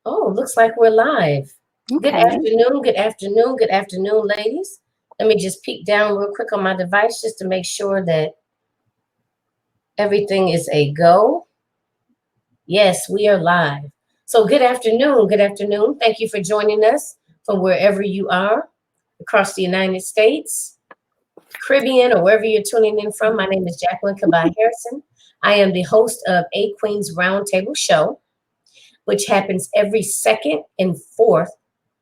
Oh, looks like we're live. Good Okay. afternoon, good afternoon, good afternoon, ladies. Let me just peek down real quick on my device just to make sure that everything is a go. Yes, we are live. So, good afternoon, good afternoon. Thank you for joining us from wherever you are across the United States, Caribbean, or wherever you're tuning in from. My name is Jacqueline Kabai Harrison. I am the host of A Queen's Roundtable Show, which happens every second and fourth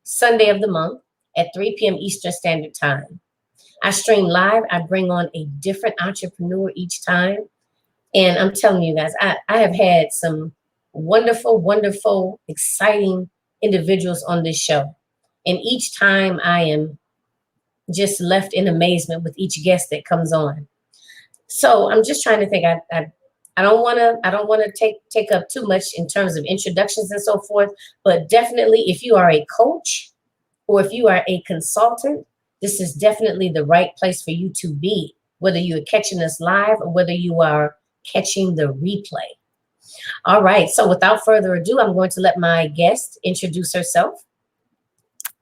Sunday of the month at 3 p.m. Eastern Standard Time. I stream live. I bring on a different entrepreneur each time. And I'm telling you guys, I have had some wonderful, wonderful, exciting individuals on this show. And each time I am just left in amazement with each guest that comes on. So I'm just trying to think. I don't want to take up too much in terms of introductions and so forth, but definitely if you are a coach or if you are a consultant, this is definitely the right place for you to be, whether you are catching us live or whether you are catching the replay. All right, so without further ado, I'm going to let my guest introduce herself.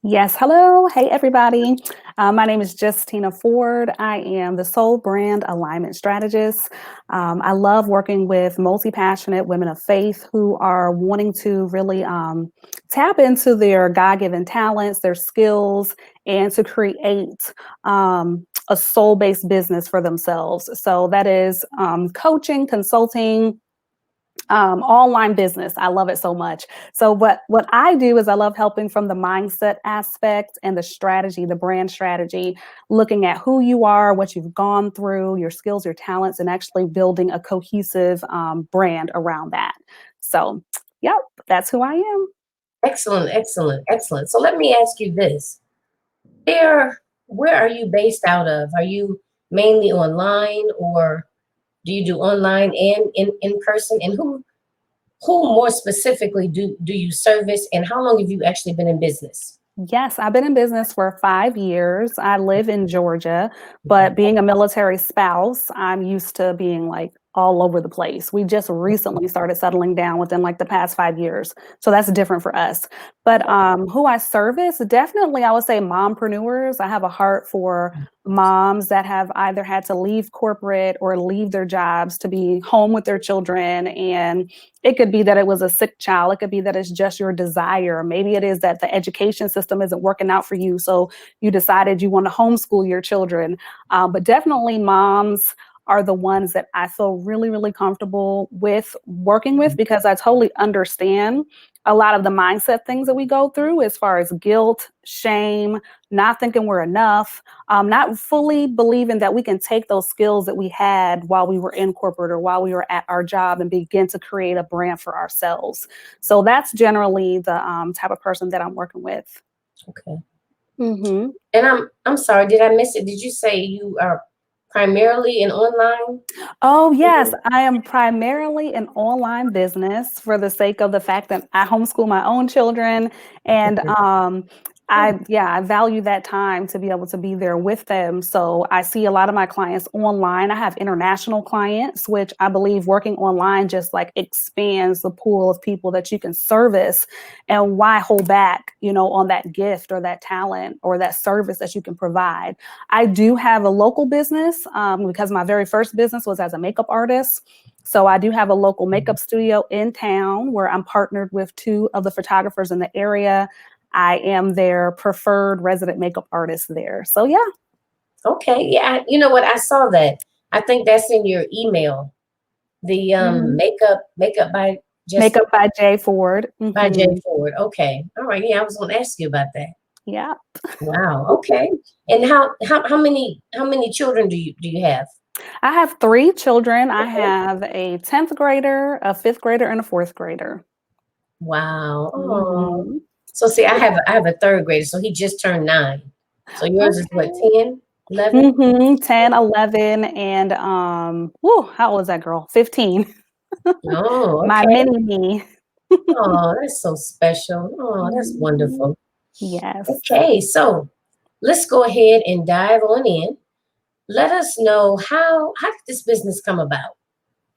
Yes. Hello. Hey, everybody. My name is Justina Ford. I am the Soul Brand Alignment Strategist. I love working with multi-passionate women of faith who are wanting to really tap into their God-given talents, their skills, and to create a soul-based business for themselves. So that is coaching, consulting, online business. I love it so much. So what I do is I love helping from the mindset aspect and the strategy, the brand strategy, looking at who you are, what you've gone through, your skills, your talents, and actually building a cohesive brand around that. So, yep, that's who I am. Excellent, excellent, excellent. So let me ask you this. Where are you based out of? Are you mainly online or do you do online and in person? And who more specifically do you service and how long have you actually been in business? Yes, I've been in business for 5 years. I live in Georgia, Okay. but being a military spouse, I'm used to being like all over the place. We just recently started settling down within like the past 5 years. So that's different for us. But who I service, definitely I would say mompreneurs. I have a heart for moms that have either had to leave corporate or leave their jobs to be home with their children. And it could be that it was a sick child. It could be that it's just your desire. Maybe it is that the education system isn't working out for you. So you decided you want to homeschool your children. But definitely moms are the ones that I feel really, really comfortable with working with because I totally understand a lot of the mindset things that we go through as far as guilt, shame, not thinking we're enough, not fully believing that we can take those skills that we had while we were in corporate or while we were at our job and begin to create a brand for ourselves. So that's generally the type of person that I'm working with. Okay. Hmm. And I'm sorry, did I miss it? Did you say you are primarily in online? Oh, yes, I am primarily an online business for the sake of the fact that I homeschool my own children. And I value that time to be able to be there with them. So I see a lot of my clients online. I have international clients, which I believe working online just like expands the pool of people that you can service. And why hold back, on that gift or that talent or that service that you can provide? I do have a local business because my very first business was as a makeup artist. So I do have a local makeup studio in town where I'm partnered with two of the photographers in the area. I am their preferred resident makeup artist there. So yeah. Okay, yeah, you know what? I saw that. I think that's in your email. The Mhm. makeup by just Makeup by Jay Ford. by Jay Hmm. Ford. Okay, all right. Yeah, I was going to ask you about that. Yeah. Wow. Okay. And how many children do you have? I have three children. I Okay. have a 10th grader, a fifth grader, and a fourth grader. Wow. Oh. Hmm. So see, I have a third grader, so he just turned 9. So yours is what, Okay. 10, 11? 10, 11, and how old is that girl? 15. Oh, My okay. mini me. Oh, that's so special. Oh, that's Mhm. wonderful. Yes. Okay, so let's go ahead and dive on in. Let us know how did this business come about?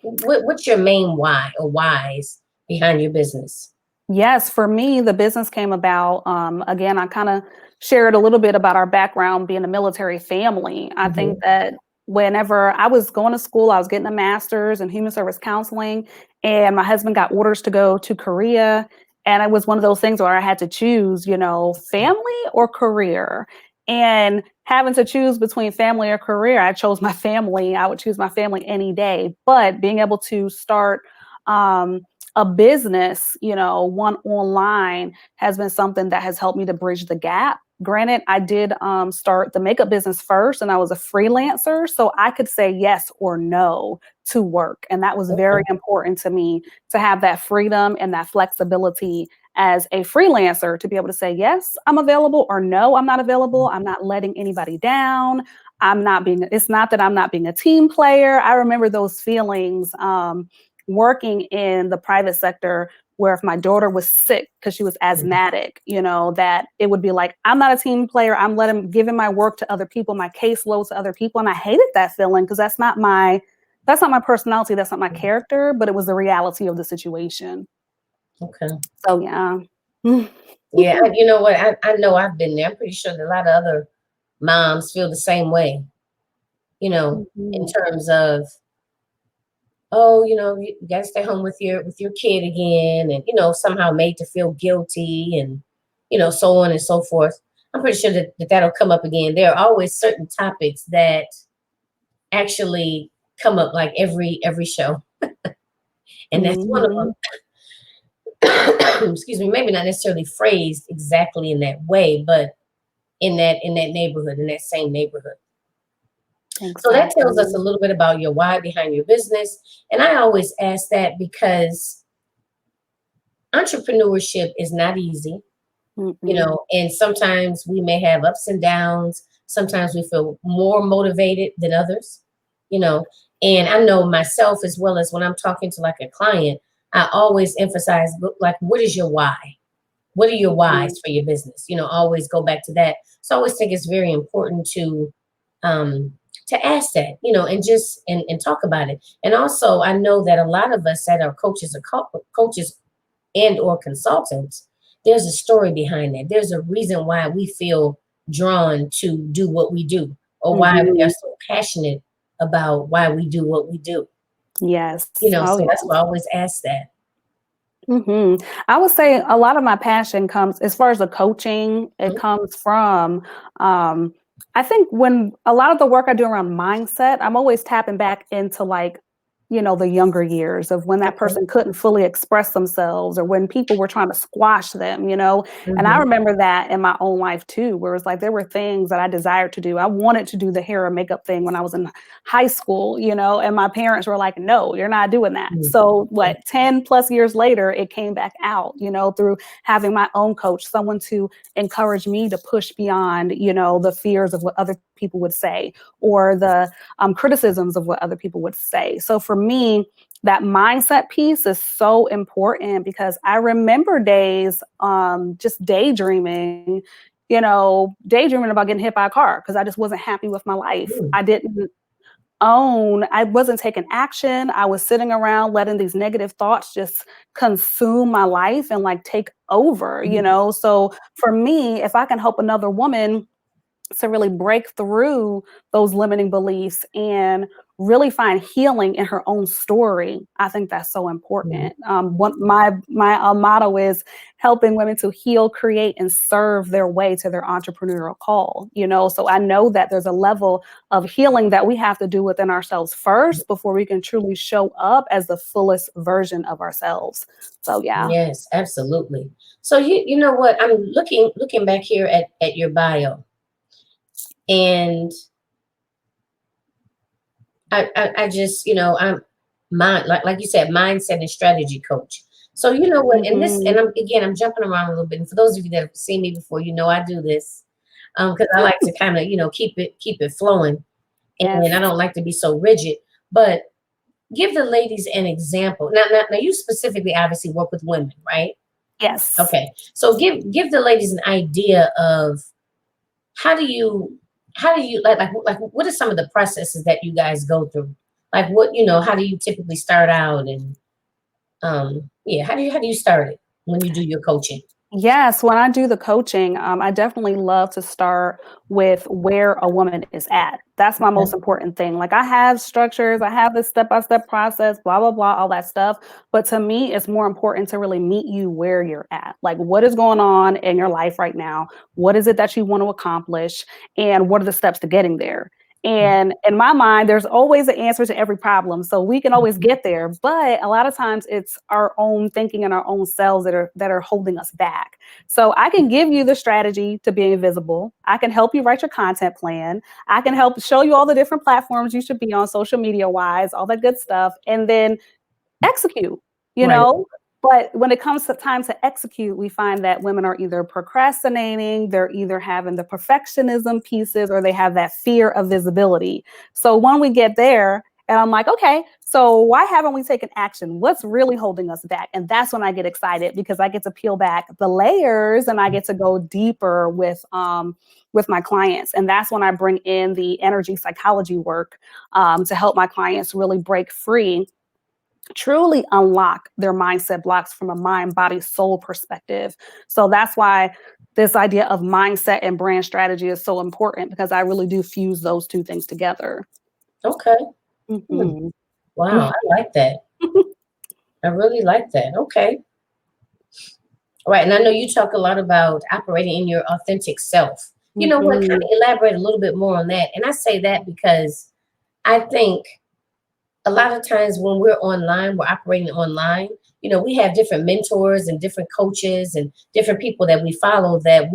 What's your main why or whys behind your business? Yes, for me, the business came about. Again, I kind of shared a little bit about our background being a military family. I think Mhm. that whenever I was going to school, I was getting a master's in human service counseling, and my husband got orders to go to Korea. And it was one of those things where I had to choose, family or career. And having to choose between family or career, I chose my family. I would choose my family any day. But being able to start, um, a business, one online has been something that has helped me to bridge the gap. Granted, I did start the makeup business first and I was a freelancer, so I could say yes or no to work. And that was very Okay. important to me to have that freedom and that flexibility as a freelancer to be able to say, yes, I'm available or no, I'm not available. I'm not letting anybody down. It's not that I'm not being a team player. I remember those feelings. Working in the private sector where if my daughter was sick because she was Mhm. asthmatic, that it would be like, I'm not a team player. I'm giving my work to other people, my caseload to other people. And I hated that feeling because that's not my personality. That's not my character, but it was the reality of the situation. Okay. So yeah. Yeah, you know what? I know I've been there. I'm pretty sure that a lot of other moms feel the same way, in Mhm. terms of, oh, you gotta stay home with your kid again, and somehow made to feel guilty, and so on and so forth. I'm pretty sure that that'll come up again. There are always certain topics that actually come up like every show, and that's one of Mhm. them. Excuse me, maybe not necessarily phrased exactly in that way, but in that neighborhood, in that same neighborhood. So that tells us a Exactly. little bit about your why behind your business. And I always ask that because entrepreneurship is not easy, Mm-mm. and sometimes we may have ups and downs. Sometimes we feel more motivated than others, you know. And I know myself, as well as when I'm talking to like a client, I always emphasize, like, what is your why? What are your Mhm. whys for your business? Always go back to that. So I always think it's very important um, to ask that, and just and talk about it. And also, I know that a lot of us that are coaches and or consultants, there's a story behind that. There's a reason why we feel drawn to do what we do, or why we are Mhm. so passionate about why we do what we do. Yes. Oh So yeah. that's why I always ask that. I would say a lot of my passion comes as far as the coaching, it Mhm. comes from um I think when a lot of the work I do around mindset, I'm always tapping back into like, the younger years of when that Okay. person couldn't fully express themselves or when people were trying to squash them. And I Hmm. remember that in my own life too, where it's like there were things that I desired to do. I wanted to do the hair and makeup thing when I was in high school, and my parents were like, no, you're not doing that. So what, 10 plus years later, it came back out, through having my own coach, someone to encourage me to push beyond, the fears of what other people would say or the criticisms of what other people would say. So for me, that mindset piece is so important because I remember days just daydreaming about getting hit by a car because I just wasn't happy with my life. I wasn't taking action. I was sitting around letting these negative thoughts just consume my life and like take over. So for me, if I can help another woman to really break through those limiting beliefs and really find healing in her own story. I think that's so Mhm. important. What my motto is helping women to heal, create, and serve their way to their entrepreneurial call. So I know that there's a level of healing that we have to do within ourselves first before we can truly show up as the fullest version of ourselves. So yeah. Yes, absolutely. So you know what? I'm looking back here at your bio, and I just I'm mind like you said, mindset and strategy coach. So you know what? In this, and Hmm. I'm jumping around a little bit. And for those of you that have seen me before, I do this because I like to kind of keep it flowing, and I Yes. don't like to be so rigid. But give the ladies an example. Now you specifically obviously work with women, right? Yes. Okay, so give the ladies an idea of how do you like what are some of the processes that you guys go through? Like how do you typically start out, and yeah, how do you start it? when you do your coaching? Yes, when I do the coaching, I definitely love to start with where a woman is at. That's my most Okay. important thing. Like I have structures, I have this step-by-step process, blah, blah, blah, all that stuff. But to me, it's more important to really meet you where you're at. Like what is going on in your life right now? What is it that you want to accomplish? And what are the steps to getting there? And in my mind, there's always an answer to every problem. So we can always get there. But a lot of times it's our own thinking and our own selves that are holding us back. So I can give you the strategy to being visible. I can help you write your content plan. I can help show you all the different platforms you should be on social media wise, all that good stuff. And then execute, you Right. know? But when it comes to time to execute, we find that women are either procrastinating, they're either having the perfectionism pieces, or they have that fear of visibility. So when we get there, and I'm like, okay, so why haven't we taken action? What's really holding us back? And that's when I get excited because I get to peel back the layers and I get to go deeper with my clients. And that's when I bring in the energy psychology work to help my clients really break free, truly unlock their mindset blocks from a mind, body, soul perspective. So that's why this idea of mindset and brand strategy is so important because I really do fuse those two things together. Okay. Hmm. Mhm. Wow, I like that. I really like that. Okay. All right. And I know you talk a lot about operating in your authentic self. You know what? Kind Mhm. of elaborate a little bit more on that. And I say that because I think a lot of times when we're online, we're operating online. We have different mentors and different coaches and different people that we follow them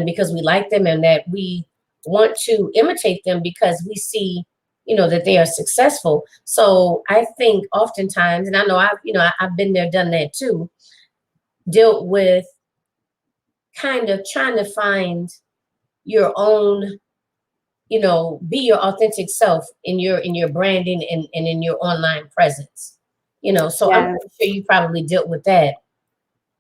because we like them and that we want to imitate them because we see, that they are successful. So I think oftentimes, and I know I've been there, done that too, dealt with kind of trying to find your own, be your authentic self in your branding and in your online presence. So I'm Yes. pretty sure you probably dealt with that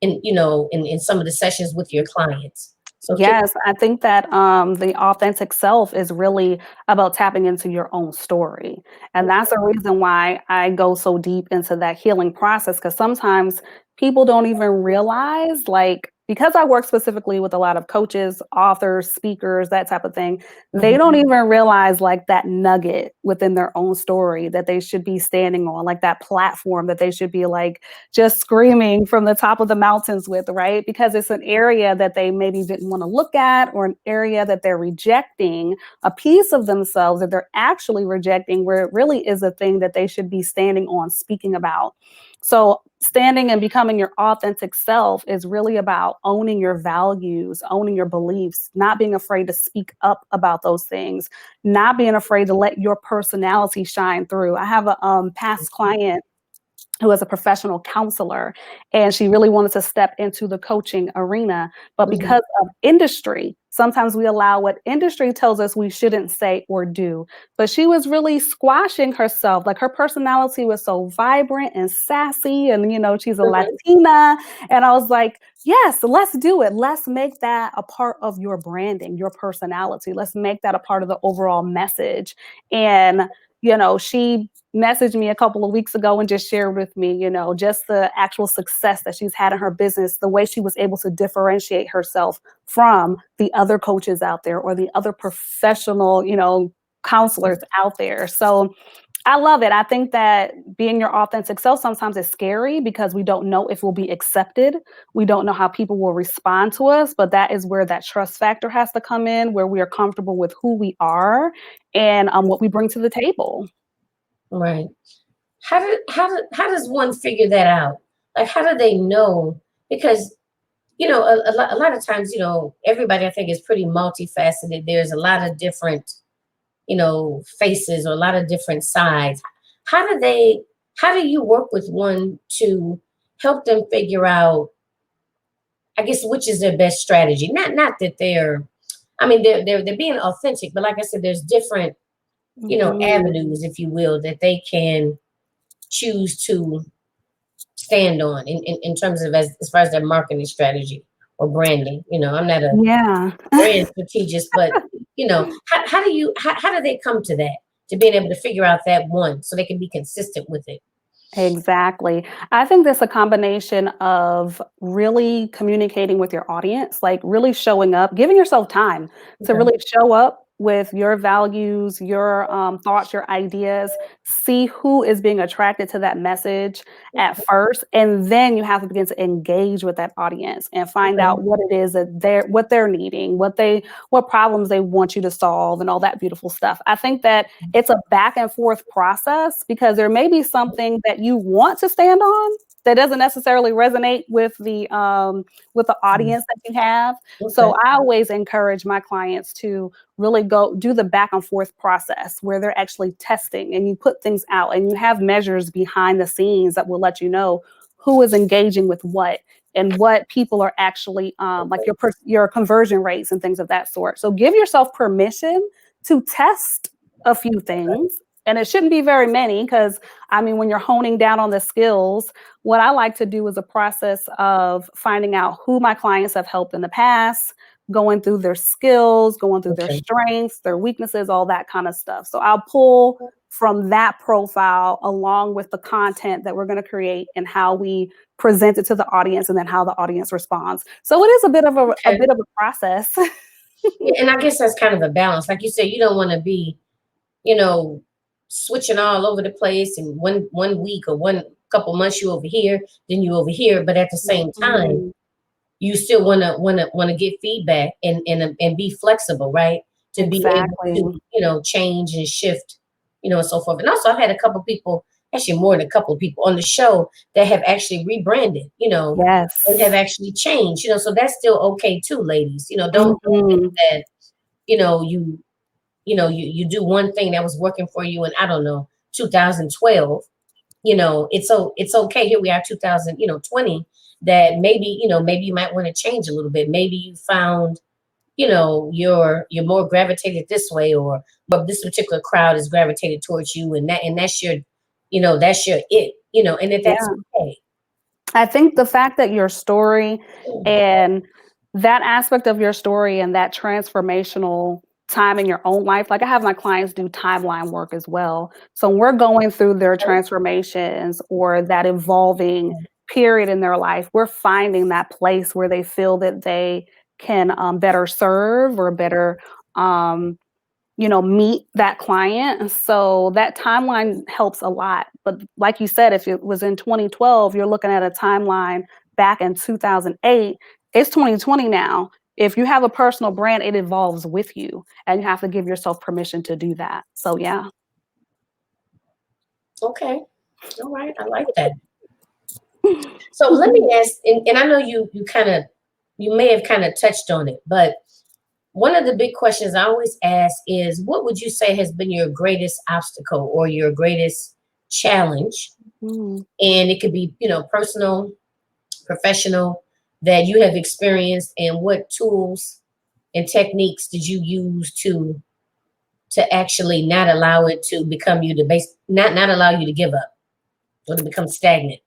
in some of the sessions with your clients. So Yes, I think that the authentic self is really about tapping into your own story. And that's the reason why I go so deep into that healing process. Because sometimes people don't even realize, like, because I work specifically with a lot of coaches, authors, speakers, that type of thing, they Mhm. don't even realize, like, that nugget within their own story that they should be standing on, like that platform that they should be like just screaming from the top of the mountains with, right? Because it's an area that they maybe didn't want to look at, or an area that they're rejecting, a piece of themselves that they're actually rejecting, where it really is a thing that they should be standing on, speaking about. So, standing and becoming your authentic self is really about owning your values, owning your beliefs, not being afraid to speak up about those things, not being afraid to let your personality shine through. I have a past client who is a professional counselor, and she really wanted to step into the coaching arena. But Mhm. because of industry, sometimes we allow what industry tells us we shouldn't say or do. But she was really squashing herself. Like her personality was so vibrant and sassy, and she's a Mhm. Latina. And I was like, yes, let's do it. Let's make that a part of your branding, your personality. Let's make that a part of the overall message. And she messaged me a couple of weeks ago and just shared with me, just the actual success that she's had in her business, the way she was able to differentiate herself from the other coaches out there or the other professional, counselors out there. So I love it. I think that being your authentic self sometimes is scary because we don't know if we'll be accepted. We don't know how people will respond to us, but that is where that trust factor has to come in, where we are comfortable with who we are and what we bring to the table. Right. How does one figure that out? Like, how do they know? Because a lot of times, everybody I think is pretty multifaceted. There's a lot of different faces or a lot of different sides. How do they, how do you work with one to help them figure out, I guess, which is their best strategy? Not that I mean, they're being authentic, but like I said, there's different, Mhm. avenues, if you will, that they can choose to stand on in terms of as far as their marketing strategy or branding. I'm not a Yeah. brand strategist, but how do they come to that, to being able to figure out that one so they can be consistent with it? Exactly. I think that's a combination of really communicating with your audience, like really showing up, giving yourself time to Okay. really show up with your values, your thoughts, your ideas, see who is being attracted to that message at first, and then you have to begin to engage with that audience and find Okay. out what it is that they're needing, what problems they want you to solve, and all that beautiful stuff. I think that it's a back and forth process because there may be something that you want to stand on that doesn't necessarily resonate with the audience that you have. Okay. So I always encourage my clients to really go do the back and forth process where they're actually testing and you put things out and you have measures behind the scenes that will let you know who is engaging with what and what people are actually like your conversion rates and things of that sort. So give yourself permission to test a few things. And it shouldn't be very many because, I mean, when you're honing down on the skills, what I like to do is a process of finding out who my clients have helped in the past, going through their skills, going through their Okay. strengths, their weaknesses, all that kind of stuff. So I'll pull from that profile along with the content that we're going to create and how we present it to the audience and then how the audience responds. So it is a Okay. bit of a process. Yeah, and I guess that's kind of a balance. Like you said, you don't want to be, you know, switching all over the place and one week or one couple months you over here, then you over here. But at the same time, Mhm. you still wanna get feedback and be flexible, right? To be able Exactly. to, change and shift, and so forth. And also I've had a couple people, actually more than a couple of people on the show that have actually rebranded, and have Yes. actually changed, so that's still okay too, ladies. Don't think Mhm. that, you do one thing that was working for you in, I don't know, 2012. It's okay. Here we are, 2020, that maybe you might want to change a little bit. Maybe you found, you're more gravitated this way, or but this particular crowd is gravitated towards you, and that's your it, and that's Yeah. okay. I think the fact that your story Mm. and that aspect of your story and that transformational time in your own life, like I have my clients do timeline work as well. So when we're going through their transformations or that evolving period in their life, we're finding that place where they feel that they can better serve or better um, meet that client. So that timeline helps a lot. But like you said, if it was in 2012, you're looking at a timeline back in 2008. It's 2020 now. If you have a personal brand, it evolves with you, and you have to give yourself permission to do that. So yeah. Okay. All right. I like that. So let me ask, and I know you may have kind of touched on it, but one of the big questions I always ask is, what would you say has been your greatest obstacle or your greatest challenge? Mm. And it could be, personal, professional, that you have experienced, and what tools and techniques did you use to actually not allow it to become you to not allow you to give up or to become stagnant?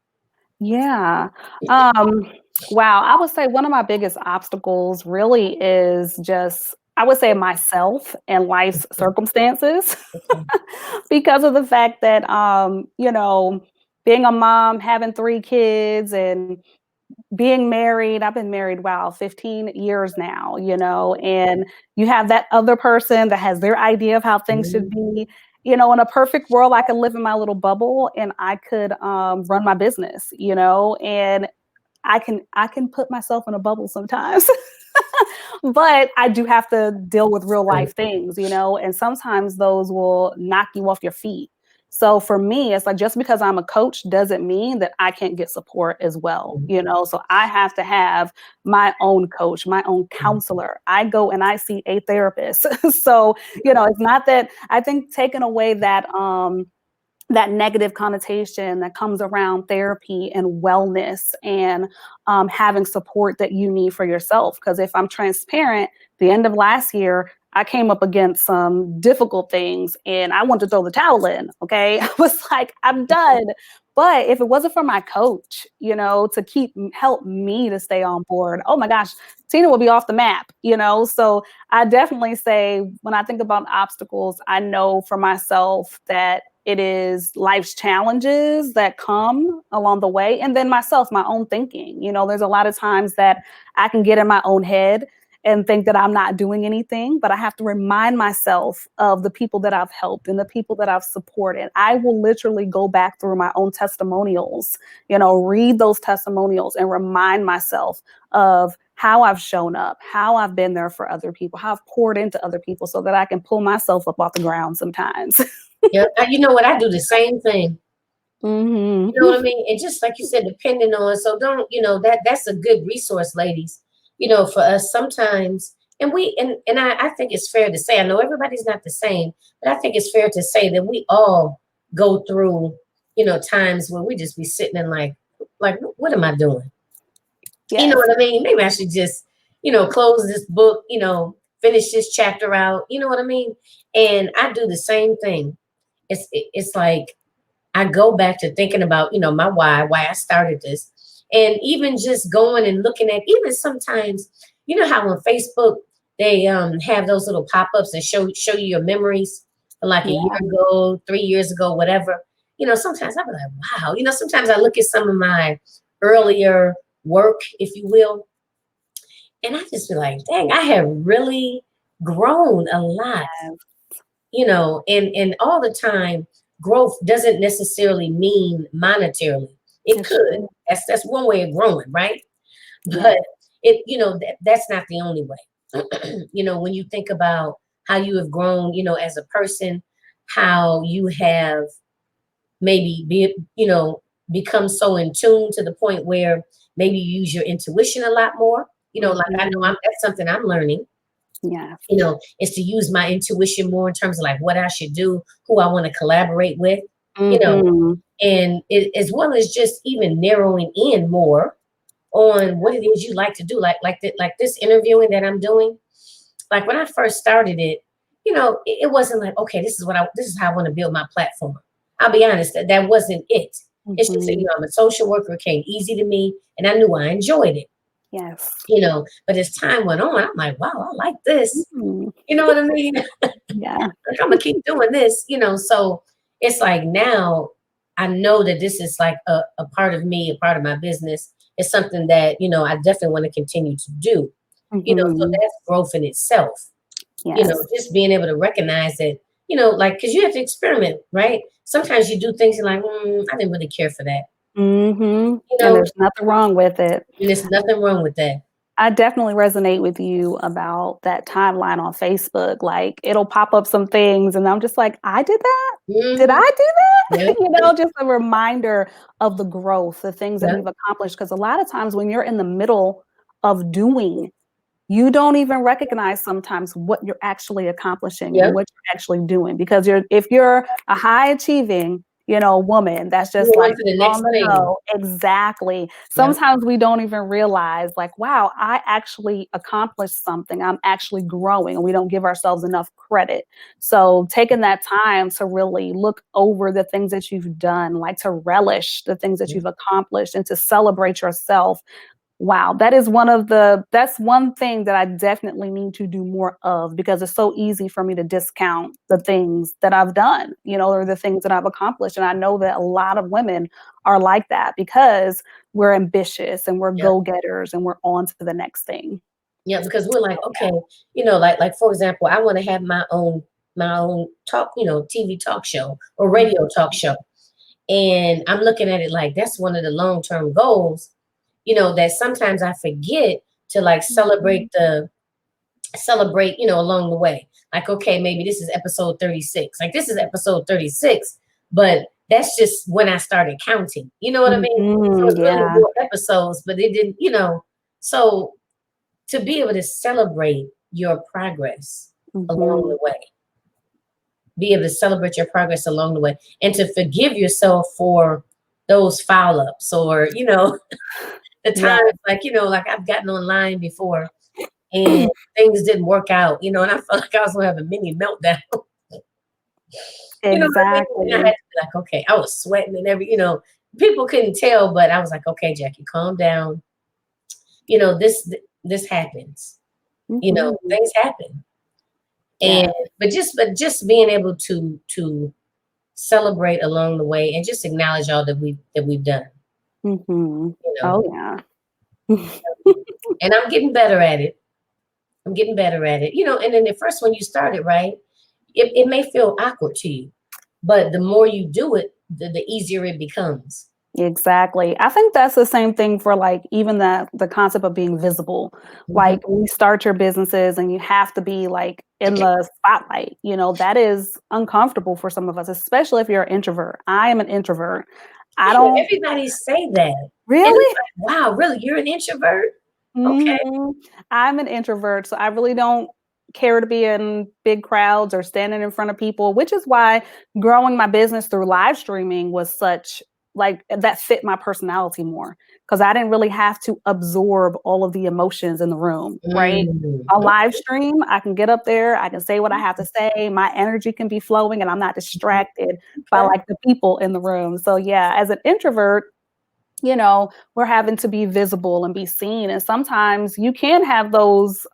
Yeah. Um, wow. I would say one of my biggest obstacles really is just, I would say myself and life's circumstances Okay. because of the fact that, being a mom, having 3 kids, and being married. I've been married, wow, 15 years now, and you have that other person that has their idea of how things should Mhm. be. In a perfect world, I could live in my little bubble and I could run my business, and I can put myself in a bubble sometimes. But I do have to deal with real Right. life things, and sometimes those will knock you off your feet. So for me, it's like just because I'm a coach doesn't mean that I can't get support as well, Mhm. So I have to have my own coach, my own counselor. I go and I see a therapist. So, it's not that I think taking away that negative connotation that comes around therapy and wellness and having support that you need for yourself. Because if I'm transparent, the end of last year, I came up against some difficult things and I wanted to throw the towel in. Okay. I was like, I'm done. But if it wasn't for my coach, to help me to stay on board, oh my gosh, Tina will be off the map, So I definitely say when I think about obstacles, I know for myself that It is life's challenges that come along the way. And then myself, my own thinking. You know, there's a lot of times that I can get in my own head and think that I'm not doing anything, but I have to remind myself of the people that I've helped and the people that I've supported. I will literally go back through my own testimonials, you know, read those testimonials and remind myself of how I've shown up, how I've been there for other people, how I've poured into other people so that I can pull myself up off the ground sometimes. Yeah, you know what? I do the same thing. You know Mm-hmm. what I mean? And just like you said, depending on, so don't, that's a good resource, ladies, for us sometimes. And I think it's fair to say, I know everybody's not the same, but I think it's fair to say that we all go through, times where we just be sitting and like, what am I doing? You know Yes. what I mean? Maybe I should just, close this book, finish this chapter out. You know what I mean? And I do the same thing. It's like, I go back to thinking about, my why I started this. And even just going and looking at, even sometimes, you know how on Facebook they have those little pop-ups that show you your memories from like a year Yeah. ago, 3 years ago, whatever. Sometimes I'll be like, wow. Sometimes I look at some of my earlier work, if you will, and I just be like, dang, I have really grown a lot, and all the time, growth doesn't necessarily mean monetarily. It It's could. true. That's one way of growing, right? Yeah. But that's not the only way. When you think about how you have grown, as a person, how you have maybe become so in tune to the point where maybe you use your intuition a lot more. Like I know Mhm. that's something I'm learning, Yes. is to use my intuition more in terms of like what I should do, who I want to collaborate with, you know, Mhm. and as well as just even narrowing in more on what it is you like to do. Like this interviewing that I'm doing. Like when I first started it, it wasn't like, okay, this is how I want to build my platform. I'll be honest, that wasn't it. It's just that, Mhm. I'm a social worker. It came easy to me and I knew I enjoyed it, Yes. but as time went on, I'm like, wow, I like this. Mhm. You know what I mean? Yeah. Like, I'm gonna keep doing this, so it's like now I know that this is like a part of me, a part of my business. It's something that, I definitely want to continue to do, so Mhm. that's growth in itself, Yes. just being able to recognize that, like, because you have to experiment, right? Sometimes you do things and like, I didn't really care for that, Mhm. you And know, there's nothing wrong with it. and there's nothing wrong with that. I definitely resonate with you about that timeline on Facebook. Like, it'll pop up some things, and I'm just like, "I did that? Did Hmm. I do Yeah, that?" Just a reminder of the growth, the things that yeah, we've accomplished. Because a lot of times when you're in the middle of doing, you don't even recognize sometimes what you're actually accomplishing yeah. and what you're actually doing because if you're a high achieving, woman that's You just go on like to the on next the thing. go. Exactly. Yeah, Sometimes we don't even realize like, wow, I actually accomplished something. I'm actually growing and we don't give ourselves enough credit. So taking that time to really look over the things that you've done, like to relish the things that yeah, you've accomplished and to celebrate yourself. Wow, that's one thing that I definitely need to do more of because it's so easy for me to discount the things that I've done, or the things that I've accomplished. And I know that a lot of women are like that because we're ambitious and we're yeah. go-getters and we're on to the next thing. Yeah, because we're like, okay, like for example, I want to have my own talk, TV talk show or radio talk show. And I'm looking at it like that's one of the long-term goals, that sometimes I forget to like Mhm. celebrate, along the way. Like, okay, maybe this is episode 36. Like this is episode 36, but that's just when I started counting. You know what I mean? So Mhm, it's really yeah. more episodes, but it didn't, so to be able to celebrate your progress along Mhm. the way, be able to celebrate your progress along the way, and to forgive yourself for those foul ups or, the Yeah. times like, like I've gotten online before and things didn't work out, and I felt like I was gonna have a mini meltdown. You know what I mean? And I had Exactly. to be like, okay, I was sweating and people couldn't tell, but I was like, okay, Jackie, calm down. This happens. Mhm. Things happen. And Yeah. but just being able to celebrate along the way, and just acknowledge all that we've done. Mm-hmm. You know, Oh yeah. and I'm getting better at it. I'm getting better at it. And then the first when you started, right, it may feel awkward to you, but the more you do it, the easier it becomes. Exactly. I think that's the same thing for like even the concept of being visible. Hmm. Like when you start your businesses and you have to be like in the spotlight, that is uncomfortable for some of us, especially if you're an introvert. I am an introvert. I don't Everybody say that, and it's really. like, wow, really, you're an introvert? Okay. Mhm. I'm an introvert, so I really don't care to be in big crowds or standing in front of people, which is why growing my business through live streaming was such like that fit my personality more because I didn't really have to absorb all of the emotions in the room, right? A live Okay. stream, I can get up there, I can say what I have to say, my energy can be flowing and I'm not distracted by Okay. like the people in the room. So yeah, as an introvert, we're having to be visible and be seen. And sometimes you can have those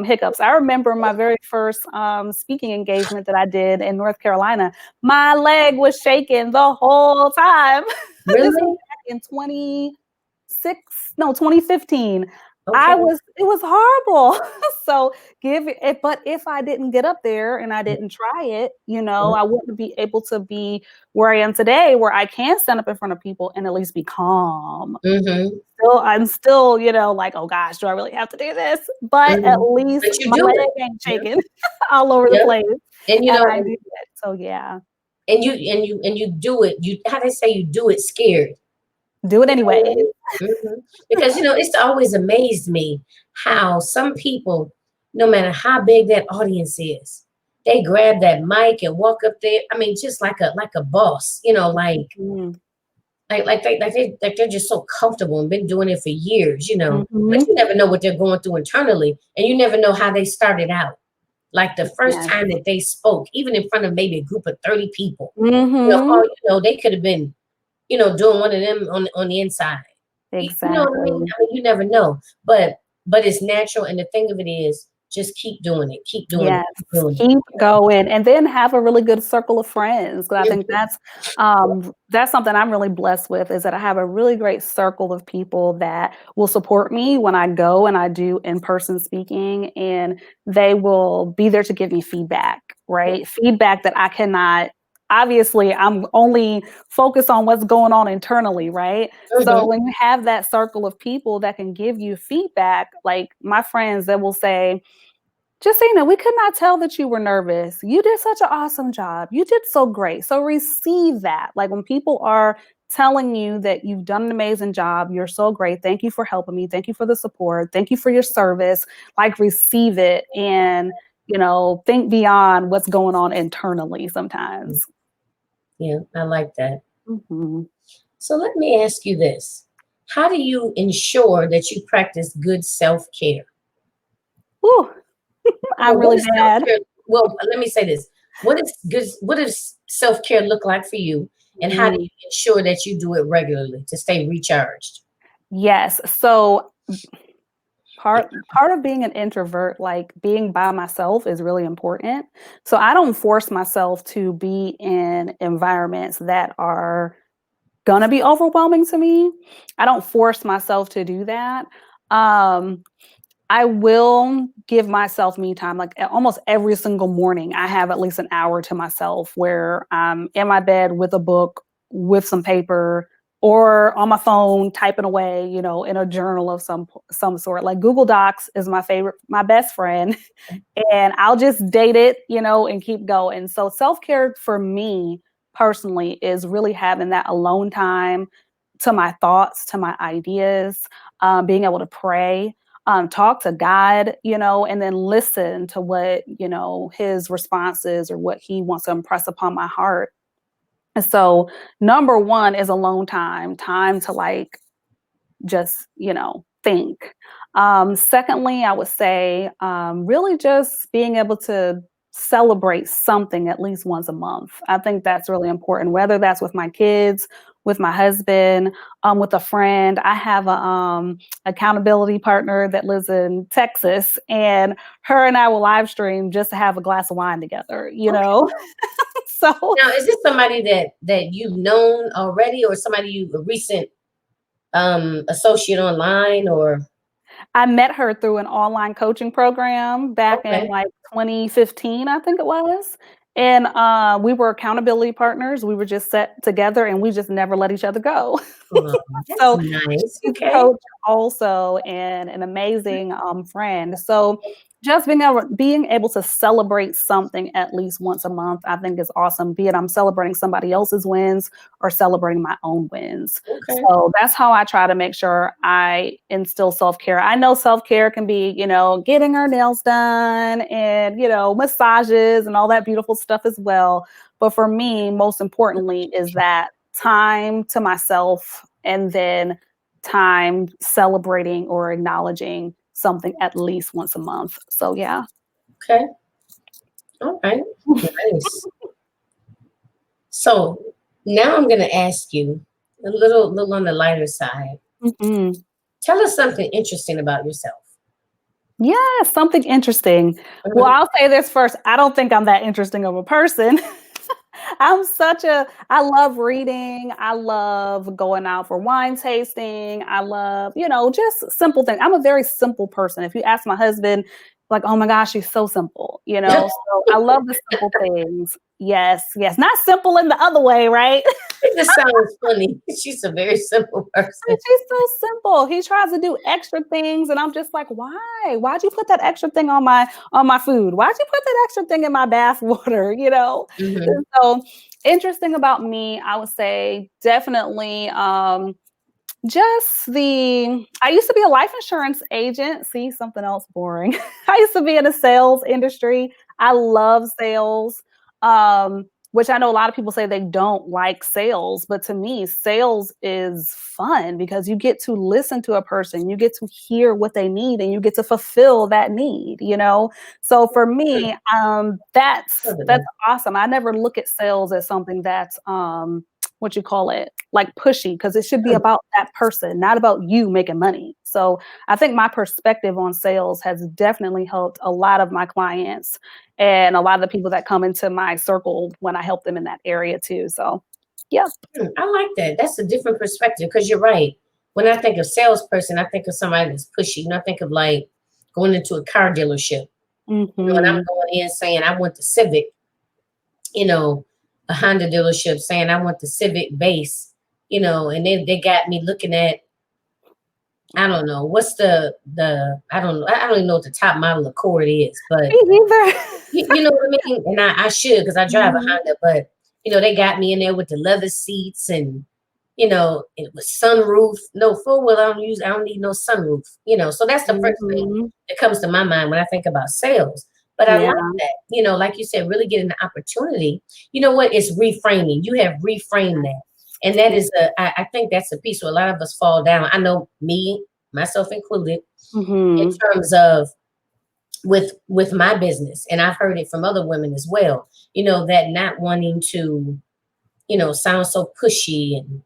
hiccups. I remember my very first speaking engagement that I did in North Carolina. My leg was shaking the whole time. This was Really? back in 2015. Okay. It was horrible. So give it, but if I didn't get up there and I didn't try it, I wouldn't be able to be where I am today, where I can stand up in front of people and at least be calm. Mm-hmm. I'm still, like, oh gosh, do I really have to do this? But at Mm-hmm. least But you my do leg it. ain't Yeah. shaking all over the Yeah. place. And And I do it. So yeah, you do it. You how they say you do it scared. do it You know what I anyway. mean? Because it's always amazed me how some people, no matter how big that audience is, they grab that mic and walk up there. I mean, just like a boss. Mm-hmm. They're just so comfortable and been doing it for years. But Mm-hmm. you never know what they're going through internally, and you never know how they started out. Like the first Yes. time that they spoke, even in front of maybe a group of 30 people. Mm-hmm. They could have been doing one of them on the inside. You know what I mean? Exactly. I mean, you never know, but it's natural. And the thing of it is, just keep doing it, keep doing it, Yes, keep doing keep going, and then have a really good circle of friends. 'Cause I it. think that's something I'm really blessed with, is that I have a really great circle of people that will support me when I go and I do in-person speaking, and they will be there to give me feedback, right? Feedback that I cannot obviously, I'm only focused on what's going on internally, right? So Mhm. when you have that circle of people that can give you feedback, like my friends that will say, Justina, we could not tell that you were nervous. You did such an awesome job. You did so great. So receive that. Like when people are telling you that you've done an amazing job, you're so great. Thank you for helping me. Thank you for the support. Thank you for your service. Like receive it and, think beyond what's going on internally sometimes. Yeah, I like that. Hmm. So let me ask you this. How do you ensure that you practice good self-care? Whew, I'm Well, what really is bad. self-care? Well, let me say this. What does self-care look like for you? And how do Mm, you ensure that you do it regularly to stay recharged? yes. So part of being an introvert, like being by myself, is really important. So I don't force myself to be in environments that are gonna be overwhelming to me. I don't force myself to do that. um I will give myself me time. Like almost every single morning, I have at least an hour to myself where I'm in my bed with a book, with some paper, or on my phone typing away, in a journal of some sort. Like Google Docs is my favorite, my best friend, and I'll just date it, and keep going. So self-care for me personally is really having that alone time to my thoughts, to my ideas, being able to pray, talk to God, and then listen to what, his response is or what he wants to impress upon my heart. And so number one is alone time to like just, think. Secondly, I would say really just being able to celebrate something at least once a month. I think that's really important, whether that's with my kids, with my husband, with a friend. I have a accountability partner that lives in Texas, and her and I will live stream just to have a glass of wine together, Okay. So Now, is this somebody that you've known already, or somebody you a recent associate online, or I met her through an online coaching program back in okay? like 2015, I think it was. And we were accountability partners. We were just set together and we just never let each other go. Oh, that's So nice. she's a Okay. coach also and an amazing friend. So just being able to celebrate something at least once a month, I think is awesome. Be it I'm celebrating somebody else's wins or celebrating my own wins. Okay. So that's how I try to make sure I instill self-care. I know self-care can be, getting our nails done and, massages and all that beautiful stuff as well. But for me, most importantly, is that time to myself and then time celebrating or acknowledging something at least once a month. So yeah. Okay. All right. Nice. So now I'm going to ask you a little on the lighter side. Mhm. Tell us something interesting about yourself. Yeah, something interesting. Well, Mhm. I'll say this first. I don't think I'm that interesting of a person. I love reading. I love going out for wine tasting. I love, just simple things. I'm a very simple person. If you ask my husband, like, oh my gosh, she's so simple, so I love the simple things. Yes, yes. Not simple in the other way, right? It just sounds funny. She's a very simple person. She's so simple. He tries to do extra things, and I'm just like, why? Why'd you put that extra thing on my food? Why'd you put that extra thing in my bath water? Hmm. And so interesting about me, I would say definitely just I used to be a life insurance agent. See, something else boring. I used to be in the sales industry. I love sales. Which I know a lot of people say they don't like sales, but to me, sales is fun because you get to listen to a person, you get to hear what they need, and you get to fulfill that need. So for me, that's awesome. I never look at sales as something that's what you call it, like pushy, because it should be about that person, not about you making money. So I think my perspective on sales has definitely helped a lot of my clients and a lot of the people that come into my circle when I help them in that area too. So yeah. I like that. That's a different perspective because you're right. When I think of salesperson, I think of somebody that's pushy. I think of like going into a car dealership. And I'm Hmm. going in saying I want the Civic, you know, a Honda dealership saying I want the Civic base, and they got me looking at, I don't know, what's I don't even know what the top model of Accord is, but Me either. you know what I mean? And I should, because I drive a Mhm. Honda, but they got me in there with the leather seats and it was sunroof. No, full well, I don't need no sunroof, so that's the first thing Mhm. that comes to my mind when I think about sales. But I like Yeah, that, like you said, really getting the opportunity. You know what? It's reframing. You have reframed that. And that yeah. is I think that's a piece where a lot of us fall down. I know me, myself included, in Mhm. terms of with my business, and I've heard it from other women as well, that not wanting to sound so pushy, and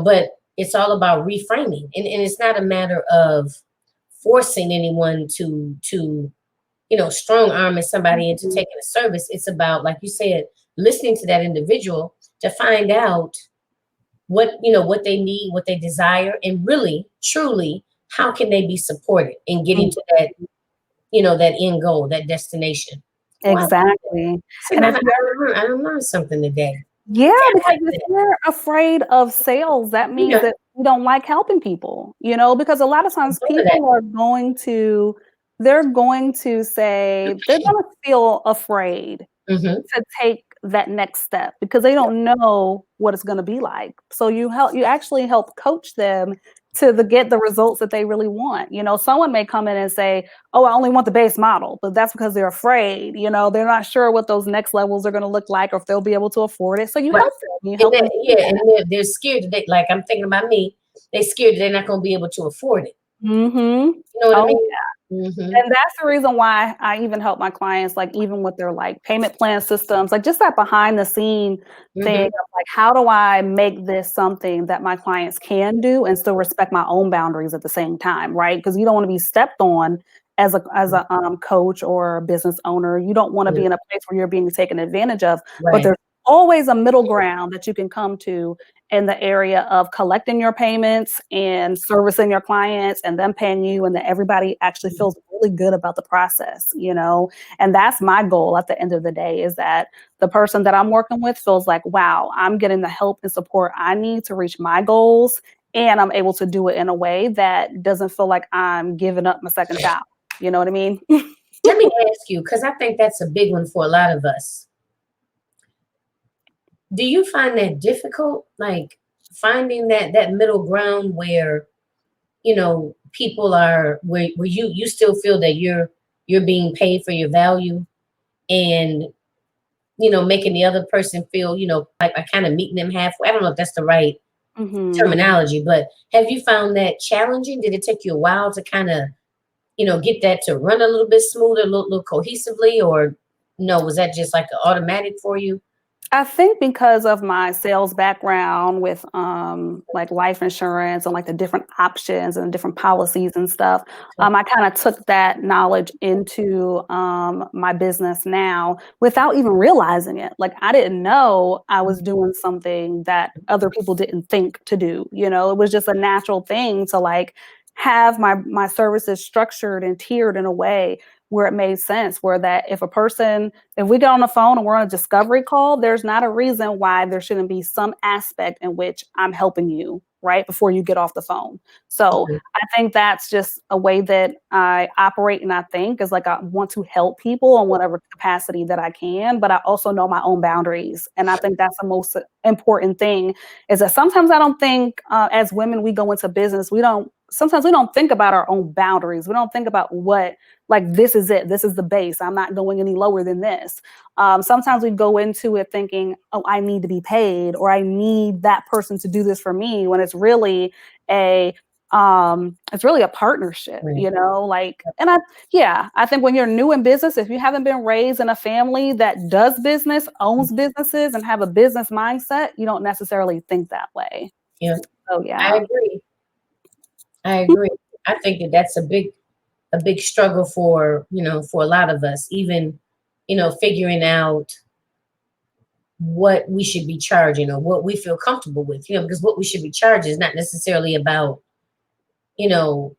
but it's all about reframing, and it's not a matter of forcing anyone to strong arming somebody into Mhm. taking a service. It's about, like you said, listening to that individual to find out what they need, what they desire, and really truly how can they be supported in getting to that end goal, that destination. Wow. Exactly. See, And now if you I learned something today. Yeah, See, I because like if that. you're afraid of sales, that means Yeah, that you don't like helping people, because a lot of times some of that. people they're going to say they're gonna feel afraid Hmm. to take that next step because they don't know what it's gonna be like. So you actually help coach them to get the results that they really want. Someone may come in and say, "Oh, I only want the base model," but that's because they're afraid. They're not sure what those next levels are gonna look like or if they'll be able to afford it. So you Right. help them. You And help then, them do yeah, and that. they're scared that like I'm thinking about me, they're scared they're not going to be able to afford it. Mhm. You know what I Oh, mean? Hmm. and that's the reason why I even help my clients, like, even with their, like, payment plan systems, like, just that behind the scene thing Hmm. of, like, how do I make this something that my clients can do and still respect my own boundaries at the same time, right? Because you don't wanna be stepped on as a coach or a business owner. You don't wanna be in a place where you're being taken advantage of, but Right. there's always a middle ground that you can come to in the area of collecting your payments and servicing your clients and them paying you, and that everybody actually feels really good about the process, you know? And that's my goal at the end of the day, is that the person that I'm working with feels like, wow, I'm getting the help and support I need to reach my goals. And I'm able to do it in a way that doesn't feel like I'm giving up my second child. You know what I mean? Let me ask you, because I think that's a big one for a lot of us. Do you find that difficult? Like finding that middle ground where, people are where you still feel that you're being paid for your value, and making the other person feel, like I kind of meeting them halfway. I don't know if that's the right Mhm. terminology, but have you found that challenging? Did it take you a while to kind of, get that to run a little bit smoother, a little cohesively, or no, was that just like an automatic for you? I think because of my sales background with like life insurance and like the different options and different policies and stuff, I kind of took that knowledge into my business now without even realizing it. Like I didn't know I was doing something that other people didn't think to do. You know, it was just a natural thing to like have my services structured and tiered in a way where it made sense, where that if we get on the phone and we're on a discovery call, there's not a reason why there shouldn't be some aspect in which I'm helping you right before you get off the phone. So Okay. I think that's just a way that I operate and I think is like I want to help people in whatever capacity that I can, but I also know my own boundaries. And I think that's the most important thing is that sometimes I don't think as women, we go into business, sometimes we don't think about our own boundaries. We don't think about like this is it, this is the base, I'm not going any lower than this. Sometimes we go into it thinking, oh, I need to be paid, or I need that person to do this for me, when a it's really a partnership, Right. you know, like, and I think when you're new in business, if you haven't been raised in a family that does business, owns businesses, and have a business mindset, you don't necessarily think that way. Yeah, So I yeah. agree. I agree. I think that that's a big struggle for a lot of us, even, figuring out what we should be charging or what we feel comfortable with, because what we should be charging is not necessarily about,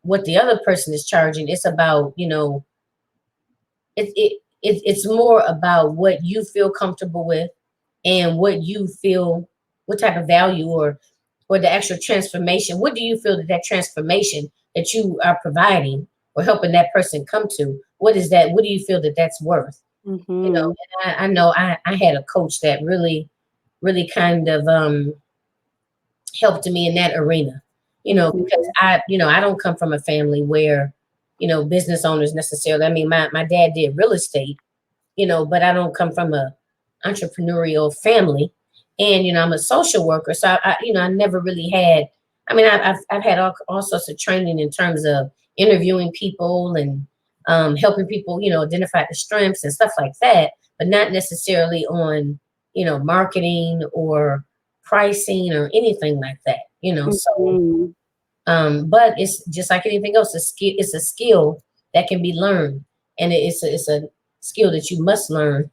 what the other person is charging. It's about, it's more about what you feel comfortable with, and what type of value, or the actual transformation. What do you feel that transformation that you are providing or helping that person come to? What is that? What do you feel that that's worth? Hmm. And I know I had a coach that really, really kind of helped me in that arena. Because Hmm. I don't come from a family where, business owners necessarily. I mean, my dad did real estate, but I don't come from a entrepreneurial family. And, I'm a social worker. So I never really had, I mean, I've had all sorts of training in terms of interviewing people and helping people, identify the strengths and stuff like that, but not necessarily on, marketing or pricing or anything like that, so, Hmm. but it's just like anything else. It's a skill that can be learned, and it's a skill that you must learn.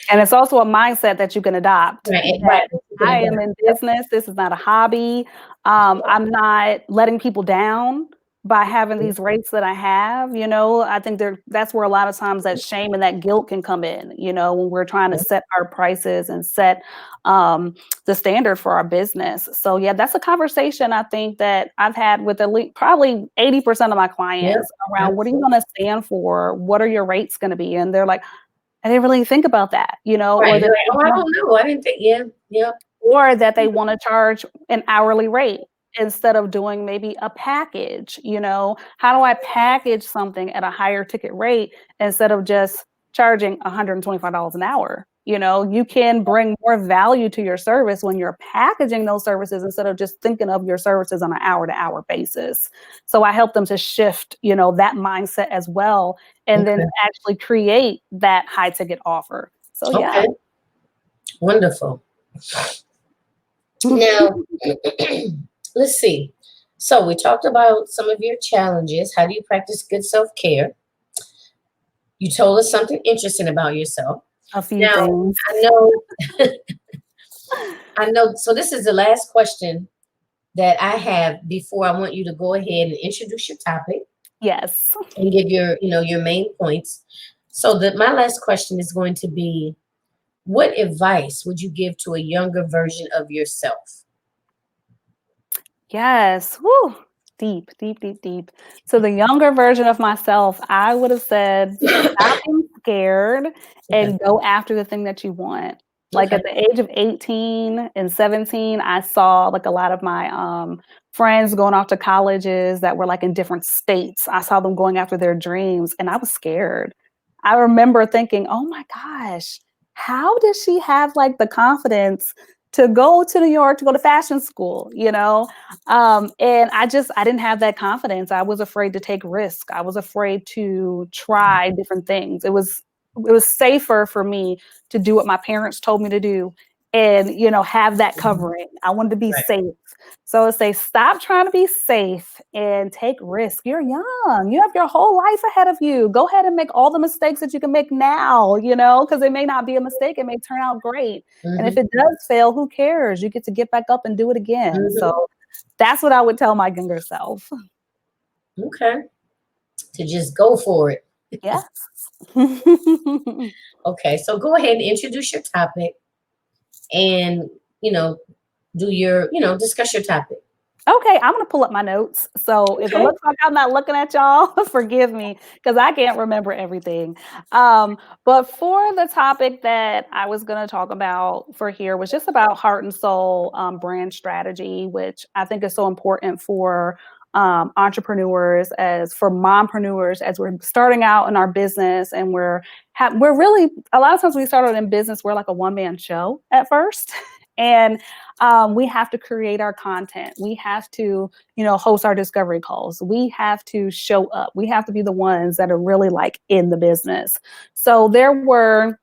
And it's also a mindset that you can adopt, Right, that right. You can I am adapt. in business. This is not a hobby. I'm not letting people down by having these rates that I have. You know, I think that's where a lot of times that shame and that guilt can come in, you know, when we're trying to set our prices and set the standard for our business. So yeah, that's a conversation I think that I've had with at least probably 80% of my Yeah, clients around, what are you absolutely. going to stand for? What are your rates going to be? And they're like, I didn't really think about that, you know, Right. You're like, oh, I don't know. I didn't think. Yeah, yeah. or that they wanna charge an hourly rate instead of doing maybe a package, you know? How do I package something at a higher ticket rate instead of just charging $125 an hour? You know, you can bring more value to your service when you're packaging those services instead of just thinking of your services on an hour-to-hour basis. So I help them to shift, you know, that mindset as well, and then Okay. to actually create that high ticket offer. So yeah. Okay. Wonderful. Now, let's see. So we talked about some of your challenges. How do you practice good self-care? You told us something interesting about yourself. A few Now, things. I know I know. So this is the last question that I have before I want you to go ahead and introduce your topic Yes. and give your, your main points. So that my last question is going to be, what advice would you give to a younger version of yourself? Yes. Woo. Deep, deep, deep, deep. So the younger version of myself, I would have said, stop being scared Okay. and go after the thing that you want. Like Okay. at the age of 18 and 17, I saw like a lot of my friends going off to colleges that were like in different states. I saw them going after their dreams and I was scared. I remember thinking, oh my gosh, how does she have like the confidence to go to New York to go to fashion school, you know? And I didn't have that confidence. I was afraid to take risk. I was afraid to try different things. It was safer for me to do what my parents told me to do and, have that Mhm. covering. I wanted to be Right. safe. So I say, stop trying to be safe and take risk. You're young. You have your whole life ahead of you. Go ahead and make all the mistakes that you can make now, because it may not be a mistake. It may turn out great. And if Hmm. it does fail, who cares? You get to get back up and do it again. Hmm. So that's what I would tell my younger self. Okay. To just go for it. Yes. Okay. So go ahead and introduce your topic and, you know, do your, discuss your topic. Okay, I'm gonna pull up my notes. So if it Okay. looks like I'm not looking at y'all, forgive me because I can't remember everything. But for the topic that I was gonna talk about for here was just about heart and soul brand strategy, which I think is so important for entrepreneurs, as for mompreneurs, as we're starting out in our business and we're really a lot of times we start out in business, we're like a one-man show at first. And we have to create our content. We have to, host our discovery calls. We have to show up. We have to be the ones that are really like in the business. So there were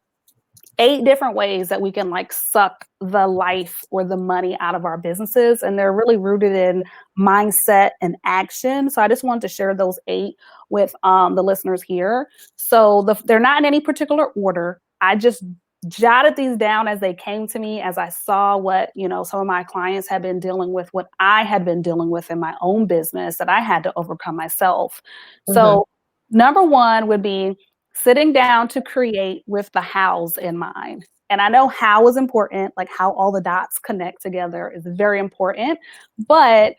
8 different ways that we can like suck the life or the money out of our businesses. And they're really rooted in mindset and action. So I just wanted to share those 8 with the listeners here. So they're not in any particular order. I just jotted these down as they came to me, as I saw what, some of my clients had been dealing with, what I had been dealing with in my own business that I had to overcome myself. Hmm. So number 1 would be sitting down to create with the hows in mind. And I know how is important, like how all the dots connect together is very important. But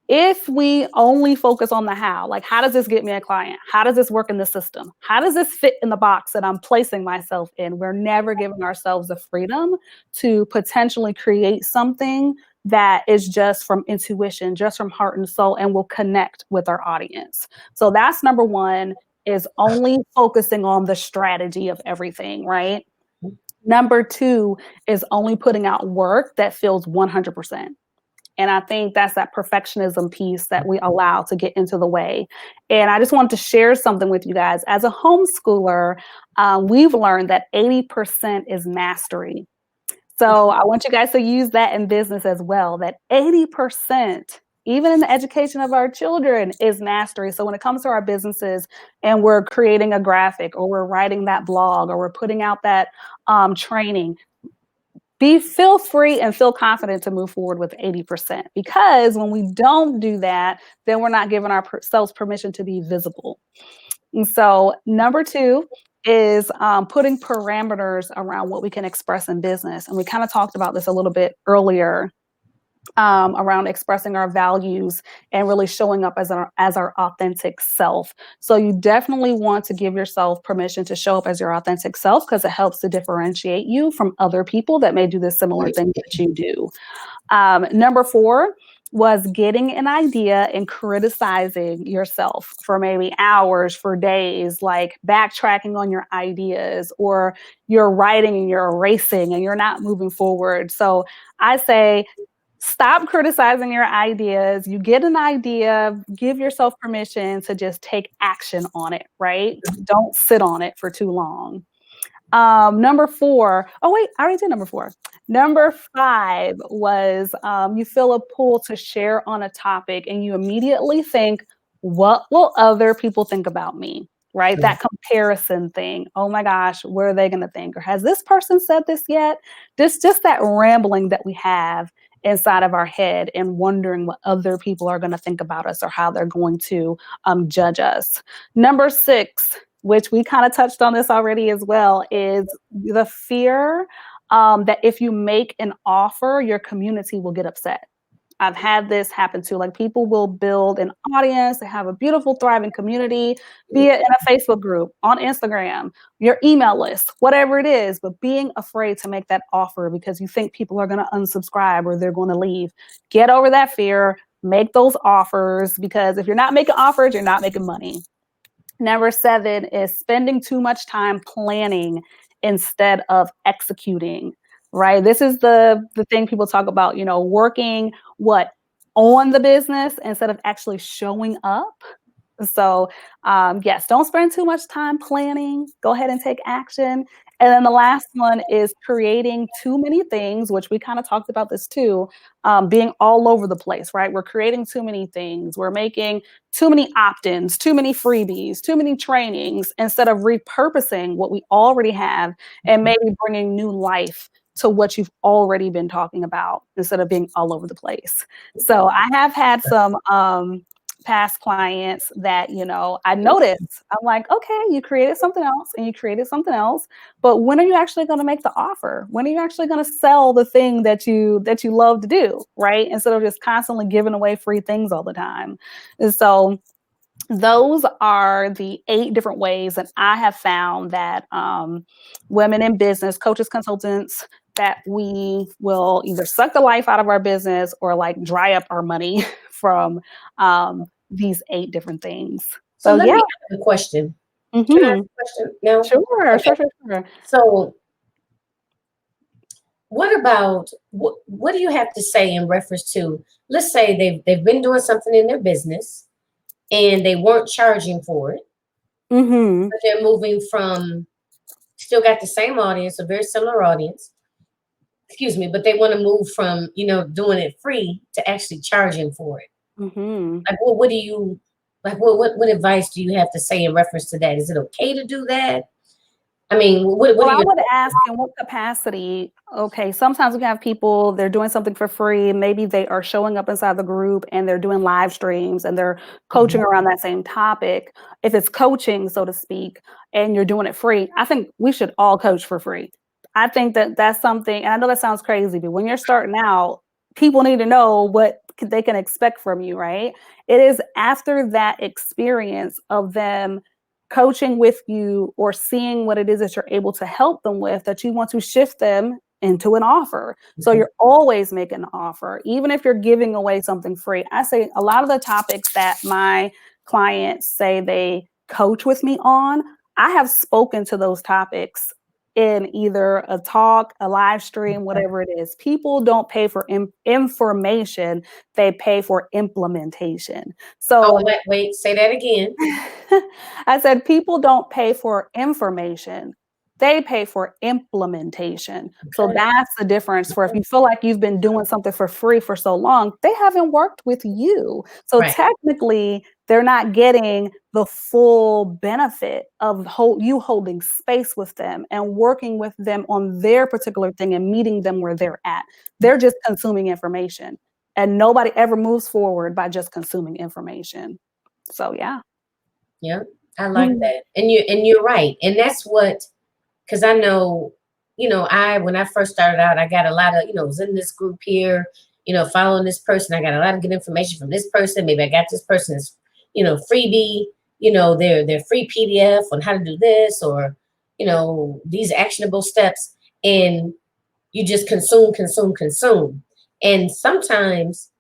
if we only focus on the how, like how does this get me a client? How does this work in the system? How does this fit in the box that I'm placing myself in? We're never giving ourselves the freedom to potentially create something that is just from intuition, just from heart and soul, and will connect with our audience. So that's number 1, is only focusing on the strategy of everything, right? Number 2 is only putting out work that feels 100%. And I think that's that perfectionism piece that we allow to get into the way. And I just wanted to share something with you guys. As a homeschooler, we've learned that 80% is mastery. So I want you guys to use that in business as well, that 80%, even in the education of our children, is mastery. So when it comes to our businesses and we're creating a graphic or we're writing that blog or we're putting out that training, feel free and feel confident to move forward with 80%, because when we don't do that, then we're not giving ourselves permission to be visible. And so number 2 is putting parameters around what we can express in business. And we kind of talked about this a little bit earlier, around expressing our values and really showing up as our authentic self. So you definitely want to give yourself permission to show up as your authentic self, because it helps to differentiate you from other people that may do the similar things that you do. Number 4 was getting an idea and criticizing yourself for maybe hours, for days, like backtracking on your ideas, or you're writing and you're erasing and you're not moving forward. So I say, stop criticizing your ideas. You get an idea, give yourself permission to just take action on it, right? Don't sit on it for too long. Number 4, oh wait, I already did number 4. Number 5 was you feel a pull to share on a topic and you immediately think, what will other people think about me? right? That comparison thing. Oh my gosh, what are they going to think? Or has this person said this yet? Just that rambling that we have inside of our head and wondering what other people are going to think about us or how they're going to judge us. Number 6, which we kind of touched on this already as well, is the fear that if you make an offer, your community will get upset. I've had this happen too. Like people will build an audience, they have a beautiful, thriving community, be it in a Facebook group, on Instagram, your email list, whatever it is, but being afraid to make that offer because you think people are going to unsubscribe or they're going to leave. Get over that fear, make those offers, because if you're not making offers, you're not making money. Number 7 is spending too much time planning instead of executing, right? This is the thing people talk about, working on the business instead of actually showing up. So yes, don't spend too much time planning. Go ahead and take action. And then the last one is creating too many things, which we kind of talked about this too, being all over the place, right? We're creating too many things. We're making too many opt-ins, too many freebies, too many trainings, instead of repurposing what we already have and maybe bringing new life to what you've already been talking about instead of being all over the place. So I have had some past clients that, I noticed, I'm like, okay, you created something else and you created something else, but when are you actually going to make the offer? When are you actually going to sell the thing that you love to do, right? Instead of just constantly giving away free things all the time. And so those are the 8 different ways that I have found that women in business, coaches, consultants, that we will either suck the life out of our business or like dry up our money from these 8 different things. So let yeah. me ask a question. Can I ask Mm-hmm. a question now? Sure, Okay. sure. So what about what do you have to say in reference to, let's say they've been doing something in their business and they weren't charging for it, Mm-hmm. but they're moving from, still got the same audience, a very similar audience, excuse me, but they want to move from, doing it free to actually charging for it. Mm-hmm. Like, well, what do you, like, what advice do you have to say in reference to that? Is it okay to do that? I mean, what Well, are I your would ask in what capacity. Okay, sometimes we have people, they're doing something for free. Maybe they are showing up inside the group and they're doing live streams and they're coaching around that same topic. If it's coaching, so to speak, and you're doing it free, I think we should all coach for free. I think that that's something, and I know that sounds crazy, but when you're starting out, people need to know what they can expect from you, right? It is after that experience of them coaching with you or seeing what it is that you're able to help them with that you want to shift them into an offer. So you're always making an offer, even if you're giving away something free. I say a lot of the topics that my clients say they coach with me on, I have spoken to those topics in either a talk, a live stream, whatever it is. People don't pay for information, they pay for implementation. So Oh, wait, say that again. I said, people don't pay for information. They pay for implementation. So Okay. that's the difference. For if you feel like you've been doing something for free for so long, they haven't worked with you. So Right. technically, they're not getting the full benefit of you holding space with them and working with them on their particular thing and meeting them where they're at. They're just consuming information. And nobody ever moves forward by just consuming information. So yeah. Yeah, I like that. And you're right. And that's what, because I know, when I first started out, I got a lot of, was in this group here, following this person. I got a lot of good information from this person. Maybe I got this person's, freebie, their free PDF on how to do this, or, these actionable steps. And you just consume. And sometimes,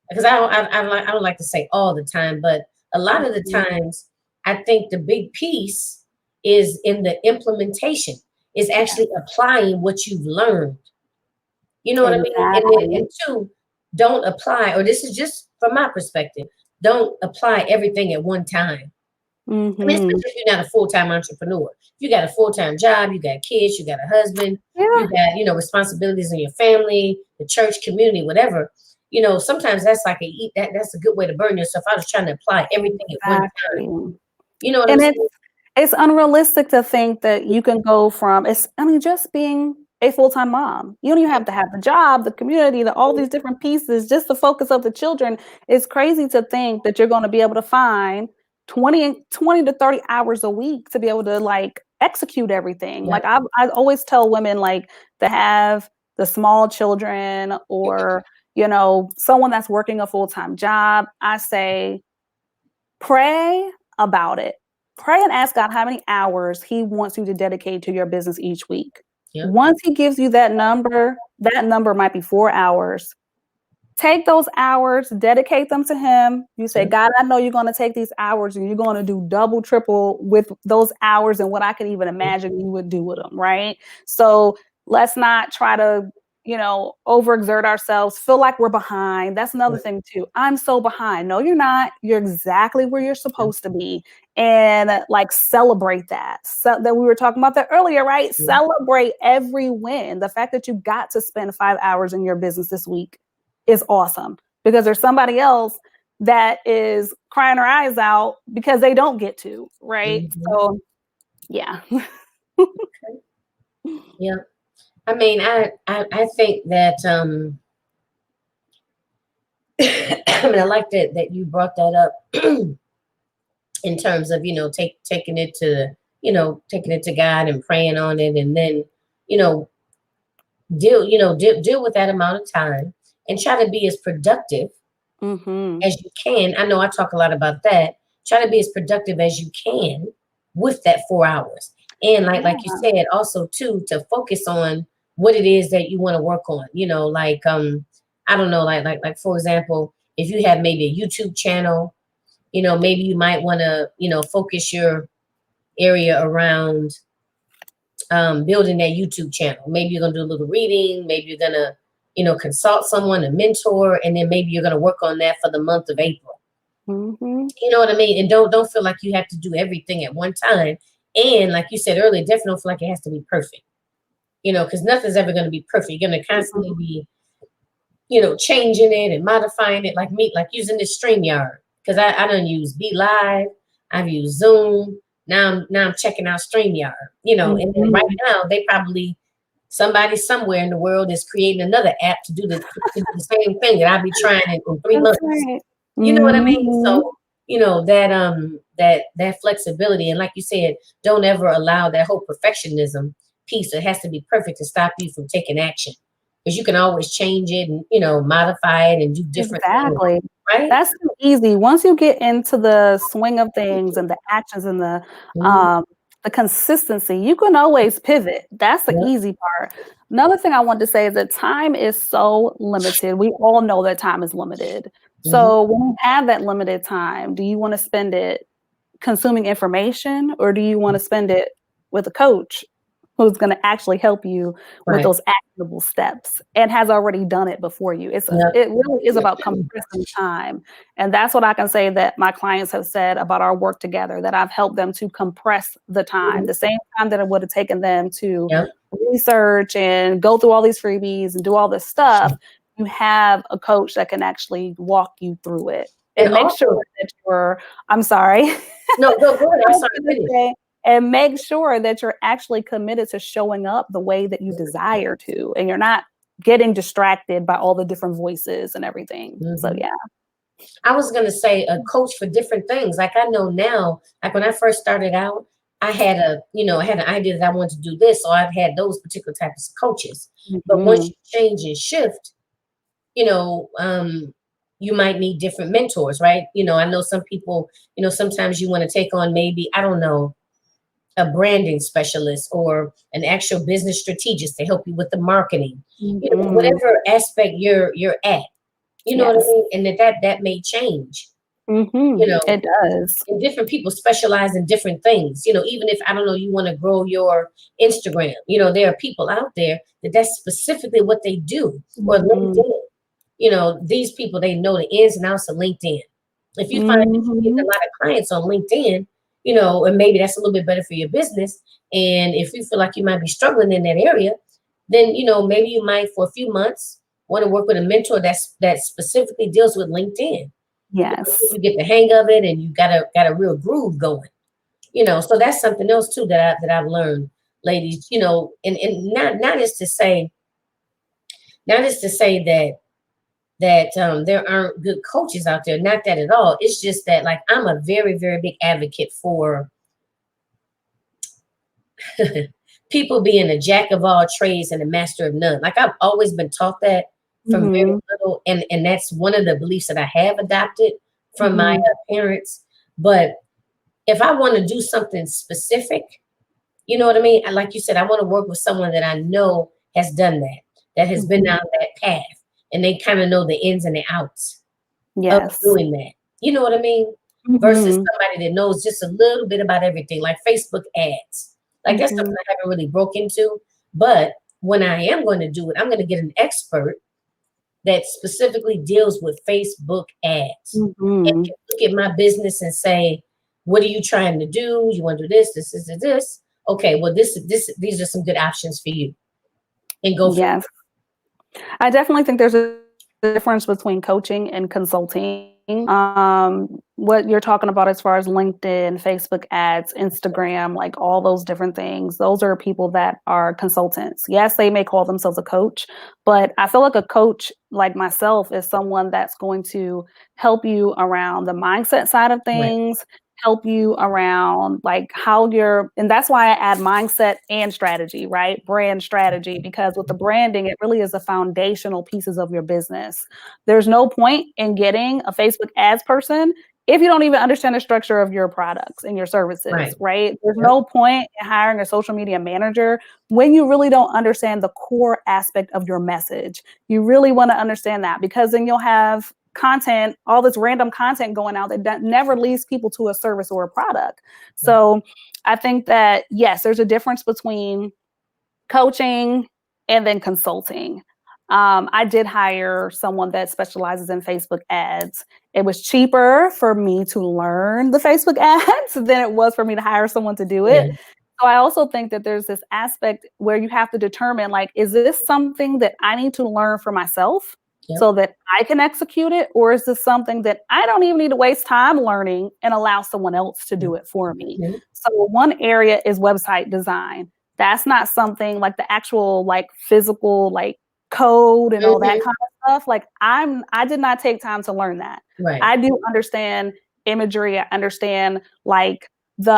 because I don't like to say all the time, but a lot of the times, I think the big piece is in the implementation, is actually applying what you've learned. You know what I mean? And then, Exactly. and 2, don't apply, or this is just from my perspective, don't apply everything at one time. I mean, Mhm. especially if you're not a full-time entrepreneur. You got a full-time job, you got kids, you got a husband, Yeah, you got, responsibilities in your family, the church, community, whatever. Sometimes that's like that's a good way to burn yourself. I was trying to apply everything at one time. exactly. You know what I'm And it's saying? It's unrealistic to think that you can go from just being a full-time mom. You don't even have to have the job, the community, all these different pieces, just the focus of the children. It's crazy to think that you're gonna be able to find 20 to 30 hours a week to be able to, like, execute everything. Yeah. Like, I always tell women, like, to have the small children or, someone that's working a full-time job, I say, pray about it. Pray and ask God how many hours He wants you to dedicate to your business each week. Yeah. Once He gives you that number might be 4 hours. Take those hours, dedicate them to Him. You say, Yeah. God, I know you're going to take these hours and you're going to do double, triple with those hours and what I can even imagine you would do with them, right? So let's not try to, overexert ourselves, feel like we're behind. That's another thing too. I'm so behind. No, you're not. You're exactly where you're supposed to be. And like celebrate that. So that we were talking about that earlier, right? Yeah. Celebrate every win. The fact that you got to spend 5 hours in your business this week is awesome because there's somebody else that is crying her eyes out because they don't get to, right? Mhm. So yeah. Yeah. I mean, I think that I mean, I like that you brought that up in terms of, taking it to, taking it to God and praying on it, and then, you know, deal with that amount of time and try to be as productive Mm-hmm. as you can. I know I talk a lot about that. Try to be as productive as you can with that 4 hours. And like you Yeah. said, also too, to focus on what it is that you want to work on. I don't know, like for example, if you have maybe a YouTube channel, maybe you might want to, focus your area around building that YouTube channel. Maybe you're gonna do a little reading, maybe you're gonna, consult someone, a mentor, and then maybe you're gonna work on that for the month of April. Mm-hmm. You know what I mean? And don't feel like you have to do everything at one time. And like you said earlier, definitely don't feel like it has to be perfect. Because nothing's ever gonna be perfect. You're gonna constantly be, changing it and modifying it, like me, like using this StreamYard. Because I don't use Be Live, I've used Zoom. Now I'm checking out StreamYard. And then right Mm-hmm. now they probably somebody somewhere in the world is creating another app to do the same thing that I'll be trying in 3 months. That's right. You know what I mean? Mm-hmm. So, that flexibility, and like you said, don't ever allow that whole perfectionism piece. It has to be perfect to stop you from taking action. Because you can always change it and, modify it and do different things, Exactly. right? That's too easy. Once you get into the swing of things and the actions and Mhm. the consistency, you can always pivot. That's the Yep. easy part. Another thing I want to say is that time is so limited. We all know that time is limited. Mhm. So when you have that limited time, do you want to spend it consuming information or do you want to spend it with a coach who's going to actually help you with Right. those actionable steps and has already done it before you? Yep. It really is about compressing time. And that's what I can say that my clients have said about our work together, that I've helped them to compress the time, Mhm. the same time that it would have taken them to Yep. research and go through all these freebies and do all this stuff. You have a coach that can actually walk you through it And and make sure also, that I'm sorry. no, go ahead. I I'm was sorry, gonna finish. say, and make sure that you're actually committed to showing up the way that you desire to, and you're not getting distracted by all the different voices and everything. So Mhm. yeah. I was gonna say a coach for different things. Like I know now, like when I first started out, I had an idea that I wanted to do this, so I've had those particular types of coaches. But once Mhm. you change and shift, you know, um, you might need different mentors, right? I know some people, sometimes you want to take on maybe, I don't know, a branding specialist or an actual business strategist to help you with the marketing, Mhm. whatever aspect you're at, you know what I Yes. mean? And that may change, you Mhm. know, It does. and different people specialize in different things. Even if I don't know, you want to grow your Instagram, there are people out there that's specifically what they do, or Mhm. LinkedIn. These people, they know the ins and outs of LinkedIn. If you find that you get a Mhm. lot of clients on LinkedIn, and maybe that's a little bit better for your business. And if you feel like you might be struggling in that area, then maybe you might for a few months want to work with a mentor that specifically deals with LinkedIn. Until Yes. you get the hang of it and you got a real groove going. So that's something else too that I've learned, ladies. And not is to say that there aren't good coaches out there. Not that at all. It's just that like I'm a very, very big advocate for people being a jack of all trades and a master of none. Like I've always been taught that from very Mhm. little, and that's one of the beliefs that I have adopted from my Mhm. parents. But if I want to do something specific, you know what I mean? Like you said, I want to work with someone that I know has done that, that has been Mhm. down that path, and they kind of know the ins and the outs of Yes. doing that. You know what I mean? Versus Mhm. somebody that knows just a little bit about everything, like Facebook ads. Like that's something Mhm. I haven't really broke into. But when I am going to do it, I'm going to get an expert that specifically deals with Facebook ads and Mhm. can look at my business and say, what are you trying to do? You want to do this. Okay, well, these are some good options for you. And go from Yes. I definitely think there's a difference between coaching and consulting. What you're talking about as far as LinkedIn, Facebook ads, Instagram, like all those different things, those are people that are consultants. Yes, they may call themselves a coach, but I feel like a coach like myself is someone that's going to help you around the mindset side of right, things, help you around like how you're, and that's why I add mindset and strategy, right? Brand strategy, because with the branding, it really is the foundational pieces of your business. There's no point in getting a Facebook ads person if you don't even understand the structure of your products and your services, right. right? There's Yep, no point in hiring a social media manager when you really don't understand the core aspect of your message. You really want to understand that, because then you'll have content, all this random content going out that never leads people to a service or a product. right, So I think that, yes, there's a difference between coaching and then consulting. I did hire someone that specializes in Facebook ads. It was cheaper for me to learn the Facebook ads than it was for me to hire someone to do yeah, it. So I also think that there's this aspect where you have to determine, like, is this something that I need to learn for myself yep, so that I can execute it? Or is this something that I don't even need to waste time learning and allow someone else to yep. do it for me? Mhm, So one area is website design. That's not something like the actual like physical like code and all that mhm, kind of stuff. Like I did not take time to learn that. right, I do understand imagery. I understand like the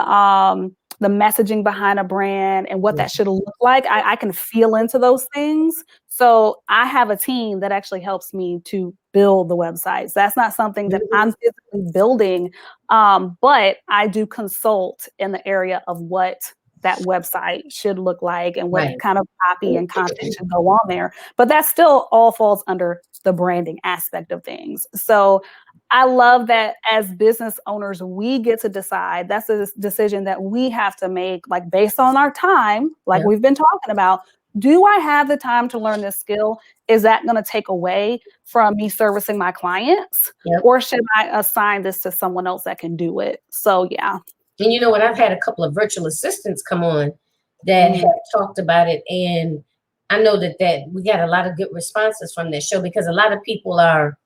messaging behind a brand and what right, that should look like. I can feel into those things. So I have a team that actually helps me to build the websites. That's not something that mhm, I'm physically building, but I do consult in the area of what that website should look like and what right, kind of copy and content should go on there. But that still all falls under the branding aspect of things. So I love that as business owners, we get to decide. That's a decision that we have to make, like based on our time, like yep, we've been talking about. Do I have the time to learn this skill? Is that going to take away from me servicing my clients? yep. Or should I assign this to someone else that can do it? So, yeah. And you know what? I've had a couple of virtual assistants come on that Mm, have talked about it, and I know that we got a lot of good responses from that show because a lot of people are,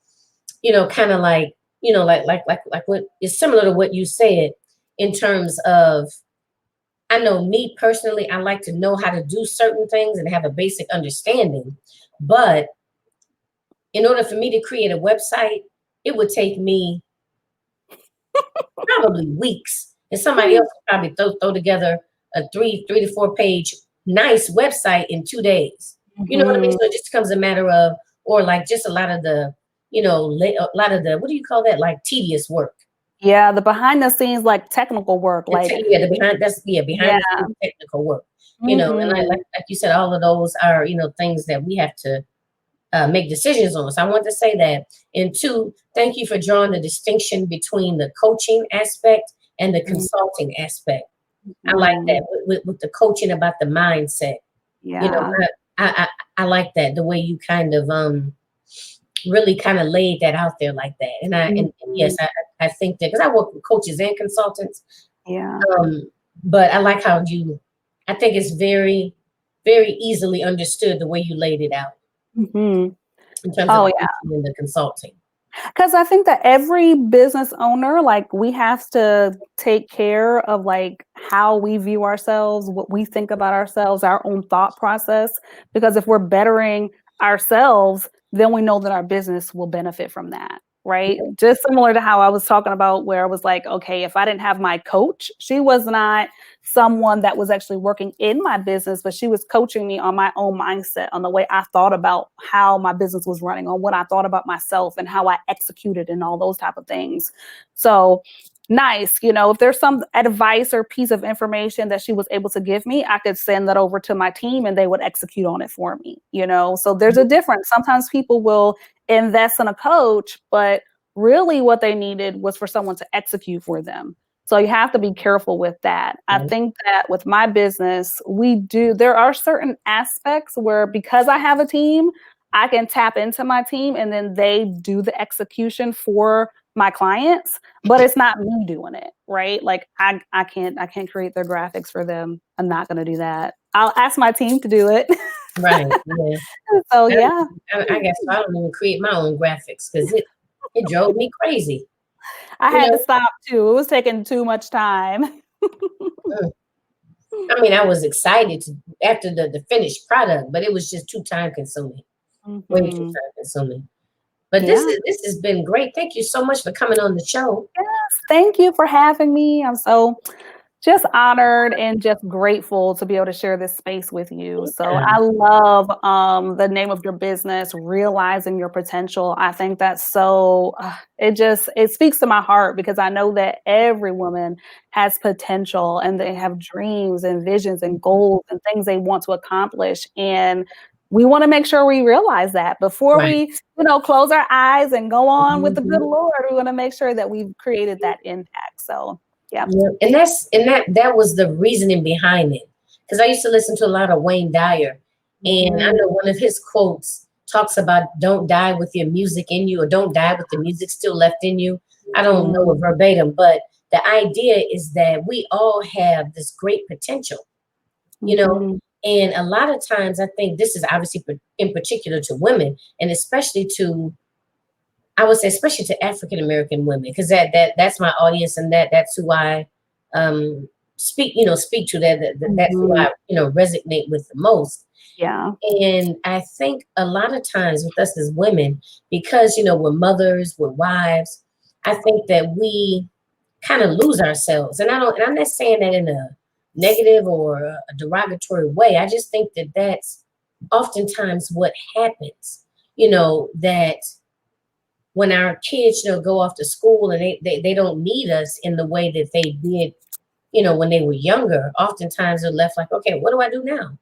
kind of like, like what is similar to what you said in terms of. I know me personally, I like to know how to do certain things and have a basic understanding, but in order for me to create a website, it would take me probably weeks. And somebody else could probably throw together a three to four page nice website in 2 days. You know what I mean? mhm. So it just becomes a matter of, or like just a lot of the, a lot of the, what do you call that? Like tedious work. Yeah, the behind the scenes, like technical work, like, Yeah, behind yeah. the scenes technical work. And Mhm. like you said, all of those are things that we have to make decisions on. So I want to say that. And two, thank you for drawing the distinction between the coaching aspect and the Mhm. consulting aspect. I like that Mhm. with the coaching about the mindset. You know, Yeah. I like that the way you kind of really kind of laid that out there like that. And yes, Mhm. I think that because I work with coaches and consultants, Yeah. but I like how I think it's very, very easily understood the way you laid it out Mhm. in terms of Oh, the yeah. coaching and the consulting. Because I think that every business owner, like, we have to take care of like how we view ourselves, what we think about ourselves, our own thought process. Because if we're bettering ourselves, then we know that our business will benefit from that. Right. Just similar to how I was talking about, where I was like, okay, if I didn't have my coach, she was not someone that was actually working in my business, but she was coaching me on my own mindset, on the way I thought about how my business was running, on what I thought about myself and how I executed and all those type of things. So nice. If there's some advice or piece of information that she was able to give me, I could send that over to my team and they would execute on it for me. So there's a difference. Sometimes people will invest in a coach, but really what they needed was for someone to execute for them. So you have to be careful with that. I think that with my business, there are certain aspects where, because I have a team, I can tap into my team and then they do the execution for my clients, but it's not me doing it, right? Like I can't create their graphics for them. I'm not going to do that. I'll ask my team to do it. Right. Yeah. So yeah, I guess I don't even create my own graphics because it drove me crazy. I You had to know, stop too. It was taking too much time. Mm. I mean, I was excited after the finished product, but it was just too time consuming, way too Mhm. time consuming. But Yeah. this has been great. Thank you so much for coming on the show. Yes, thank you for having me. I'm so just honored and just grateful to be able to share this space with you. So Yeah. I love the name of your business, realizing your potential. I think that's so it speaks to my heart, because I know that every woman has potential and they have dreams and visions and goals and things they want to accomplish. And we want to make sure we realize that before Right. we close our eyes and go on with the good Mhm. Lord. We want to make sure that we've created that impact. So yeah. Yeah. And that was the reasoning behind it. Because I used to listen to a lot of Wayne Dyer, and I Mhm. know one of his quotes talks about don't die with your music in you, or don't die with the music still left in you. I don't know Mhm. it verbatim, but the idea is that we all have this great potential, you know. Mhm. And a lot of times, I think this is obviously in particular to women, and especially to, I would say, especially to African American women, because that's my audience, and that's who I um, speak to. That's who Mhm. I resonate with the most. Yeah. And I think a lot of times with us as women, because we're mothers, we're wives, I think that we kind of lose ourselves. And I'm not saying that in a negative or a derogatory way. I just think that that's oftentimes what happens. That when our kids, go off to school and they don't need us in the way that they did, when they were younger, oftentimes they're left like, okay, what do I do now?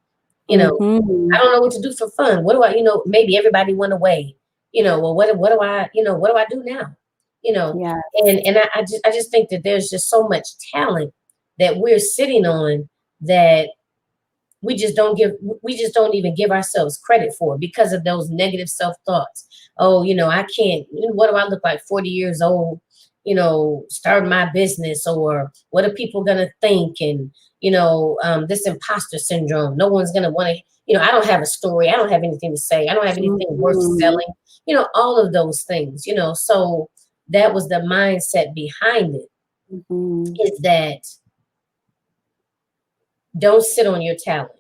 You know, I Mhm. don't know what to do for fun. What do I, maybe everybody went away, well, what do I, what do I do now? You know, Yes. and I just think that there's just so much talent that we're sitting on that we just don't even give ourselves credit for because of those negative self-thoughts. Oh, I can't, what do I look like 40 years old, starting my business, or what are people gonna think? And this imposter syndrome, no one's gonna want to, I don't have a story, I don't have anything to say, I don't have anything worth Mhm. selling, all of those things, so that was the mindset behind it, Mhm. is that don't sit on your talent,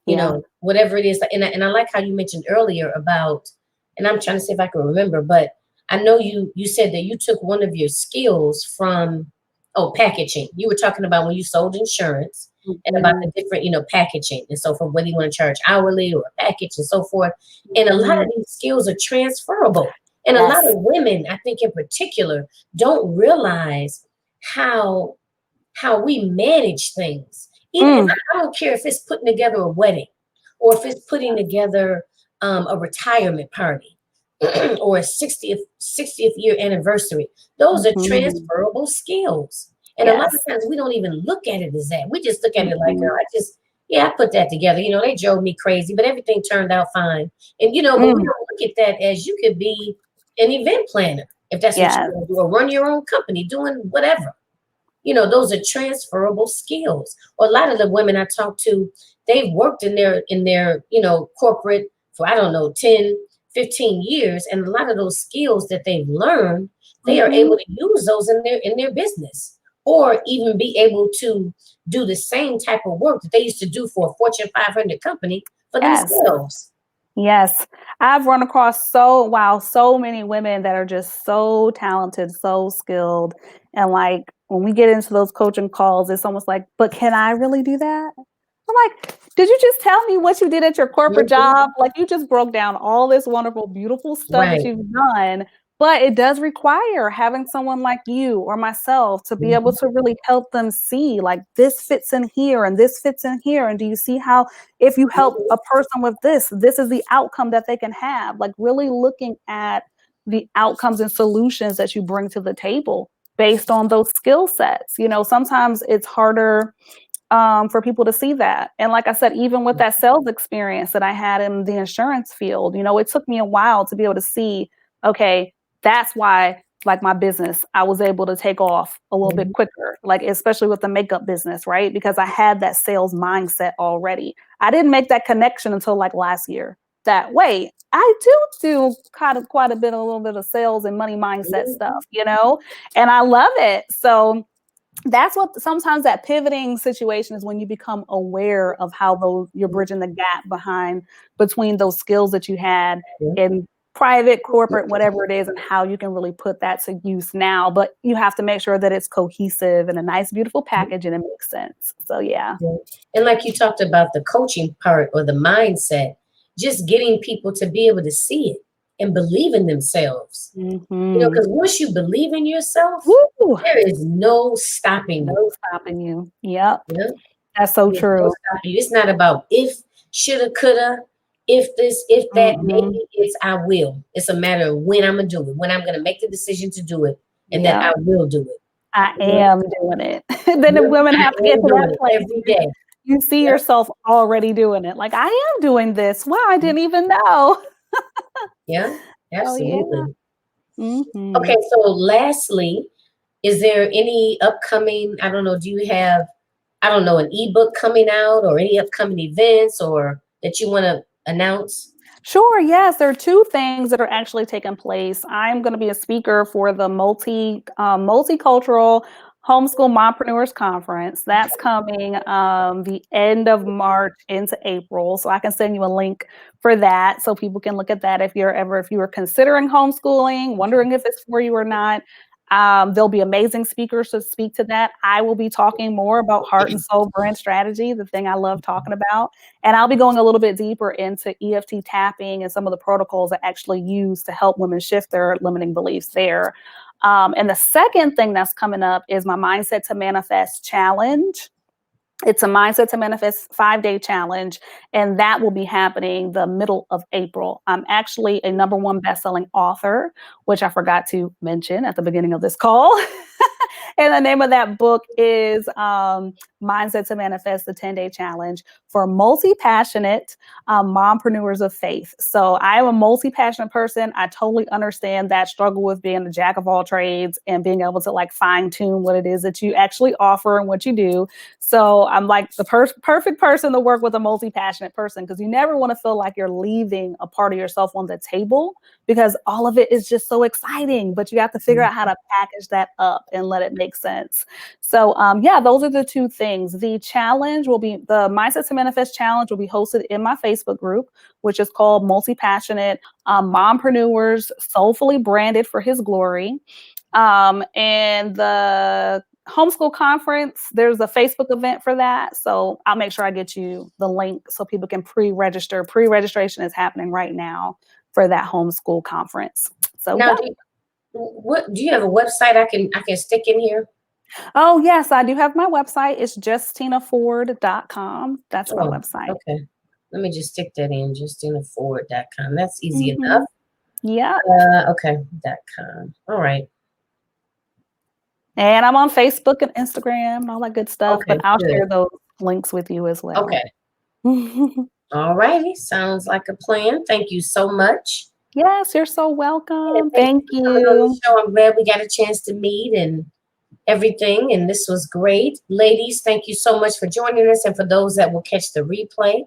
Yeah. whatever it is. And I like how you mentioned earlier about, and I'm trying to see if I can remember, but I know you said that you took one of your skills from, oh, packaging. You were talking about when you sold insurance and about the Mhm. different, packaging. And so from whether you want to charge hourly or a package and so forth. And a lot of Mhm. these skills are transferable. And a lot Yes. of women, I think in particular, don't realize how how we manage things. Even, and Mm. I don't care if it's putting together a wedding, or if it's putting together a retirement party, or a 60th year anniversary. Those are Mhm. transferable skills. And a lot of Yes. times we don't even look at it as that. We just look at it like, Mhm. oh, yeah, I put that together. They drove me crazy, but everything turned out fine. And, but we Mm. don't look at that as you could be an event planner if that's what you Yes. want to do, or run your own company doing whatever. Those are transferable skills. Or a lot of the women I talk to, they've worked in their corporate for, I don't know, 10, 15 years, and a lot of those skills that they've learned, they are Mhm. able to use those in their business, or even be able to do the same type of work that they used to do for a Fortune 500 company for Yes. themselves. Yes. I've run across so many women that are just so talented, so skilled. And like when we get into those coaching calls, it's almost like, but can I really do that? I'm like, did you just tell me what you did at your corporate Mhm. job? Like you just broke down all this wonderful, beautiful stuff that Right. you've done, but it does require having someone like you or myself to be able Mhm. to really help them see like this fits in here and this fits in here. And do you see how if you help Mhm. a person with this, this is the outcome that they can have? Like really looking at the outcomes and solutions that you bring to the table based on those skill sets. You know, sometimes it's harder for people to see that. And like I said, even with that sales experience that I had in the insurance field, you know, it took me a while to be able to see, okay, that's why like my business, I was able to take off a little bit Mhm. quicker, like especially with the makeup business, right? Because I had that sales mindset already. I didn't make that connection until like last year. That wait, I do kind of quite a bit, a little bit of sales and money mindset Mhm. stuff, you know, and I love it. So that's what sometimes that pivoting situation is when you become aware of how those you're bridging the gap behind between those skills that you had Mhm. in private, corporate, whatever it is, and how you can really put that to use now. But you have to make sure that it's cohesive and a nice, beautiful package and it makes sense. So yeah. Yeah. And like you talked about the coaching part or the mindset, just getting people to be able to see it and believe in themselves. Hmm. Because once you believe in yourself, Woo! there is no stopping you. No stopping you. Yep. You know, That's so there's no true. stopping you. It's not about if, shoulda, coulda, if this, if that, Hmm. maybe. It's I will. It's a matter of when I'm gonna do it, when I'm gonna make the decision to do it, and that Yep. I will do it. I You know, am doing it. Then the women I have to get am to that doing it place every where day. you see Yep. yourself already doing it. Like, I am doing this. Wow, I didn't even know. Yeah, Oh, yeah. absolutely. Okay, Mhm. so lastly, is there any upcoming, I don't know, do you have, I don't know, an ebook coming out or any upcoming events or that you want to announce? Sure, yes, there are 2 things that are actually taking place. I'm gonna be a speaker for the multicultural homeschool mompreneurs conference. That's coming, the end of March into April, so I can send you a link for that so people can look at that if you were considering homeschooling, wondering if it's for you or not. There'll be amazing speakers to speak to that. I will be talking more about heart and soul brand strategy, the thing I love talking about. And I'll be going a little bit deeper into EFT tapping and some of the protocols I actually use to help women shift their limiting beliefs there. And the second thing that's coming up is my Mindset to Manifest challenge. It's a Mindset to Manifest 5-day challenge, and that will be happening the middle of April. I'm actually a #1 best-selling author, which I forgot to mention at the beginning of this call. And the name of that book is Mindset to Manifest, the 10-day challenge for multi-passionate mompreneurs of faith. So I am a multi-passionate person. I totally understand that struggle with being a jack of all trades and being able to like fine tune what it is that you actually offer and what you do. So I'm like the perfect person to work with a multi-passionate person because you never want to feel like you're leaving a part of yourself on the table because all of it is just so exciting, but you have to figure out how to package that up and let it make sense. So yeah, those are the 2 things. The challenge will be the Mindset to Manifest challenge will be hosted in my Facebook group, which is called Multi-Passionate Mompreneurs Soulfully Branded for His Glory. And the homeschool conference, there's a Facebook event for that. So I'll make sure I get you the link so people can pre-register. Pre-registration is happening right now for that homeschool conference. So Now, yeah. do you have a website I can stick in here? Oh yes, I do have my website. It's justinaford.com. That's my Oh, website. okay. Let me just stick that in, justinaford.com. That's easy enough. Hmm. Yeah. Okay, .com. All right. And I'm on Facebook and Instagram and all that good stuff, but Okay, I'll good. share those links with you as well. Okay. All righty. Sounds like a plan. Thank you so much. Yes, you're so And welcome. thank you Thank for coming on the you. show. I'm glad we got a chance to meet and everything. And this was great. Ladies, thank you so much for joining us. And for those that will catch the replay,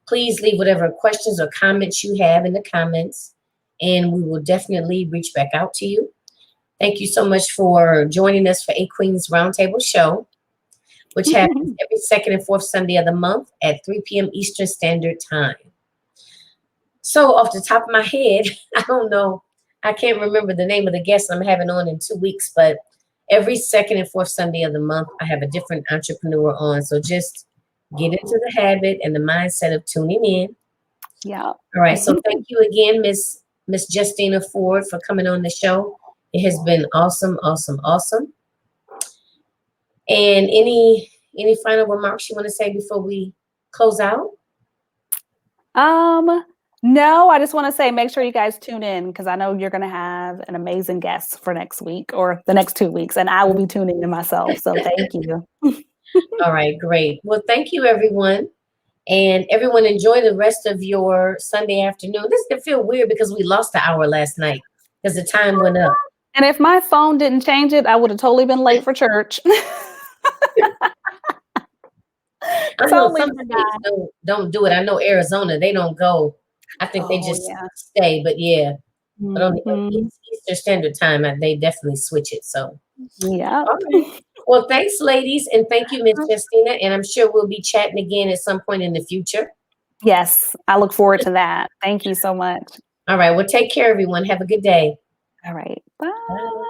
please leave whatever questions or comments you have in the comments. and we will definitely reach back out to you. Thank you so much for joining us for A Queen's Roundtable Show, which happens every second and fourth Sunday of the month at 3 p.m. Eastern Standard Time. So off the top of my head, I don't know, I can't remember the name of the guest I'm having on in 2 weeks, but every second and fourth Sunday of the month, I have a different entrepreneur on. So just get into the habit and the mindset of tuning in. Yeah. All right. So thank you again, Miss Justina Ford, for coming on the show. It has been awesome, awesome, awesome. And any final remarks you want to say before we close out? No, I just want to say make sure you guys tune in because I know you're going to have an amazing guest for next week or the next 2 weeks, and I will be tuning in myself. So thank you. All right, great. Well, thank you, everyone. And everyone, enjoy the rest of your Sunday afternoon. This can feel weird because we lost an hour last night because the time went up. And if my phone didn't change it, I would have totally been late for church. I know some states don't do it. I know Arizona, they don't go. I think they just stay. But yeah, but on the Eastern Standard Time, they definitely switch it. So yeah. All right. Well, thanks, ladies, and thank you, Miss Justina. And I'm sure we'll be chatting again at some point in the future. Yes, I look forward to that. Thank you so much. All right. Well, take care, everyone. Have a good day. All right. Bye. Bye.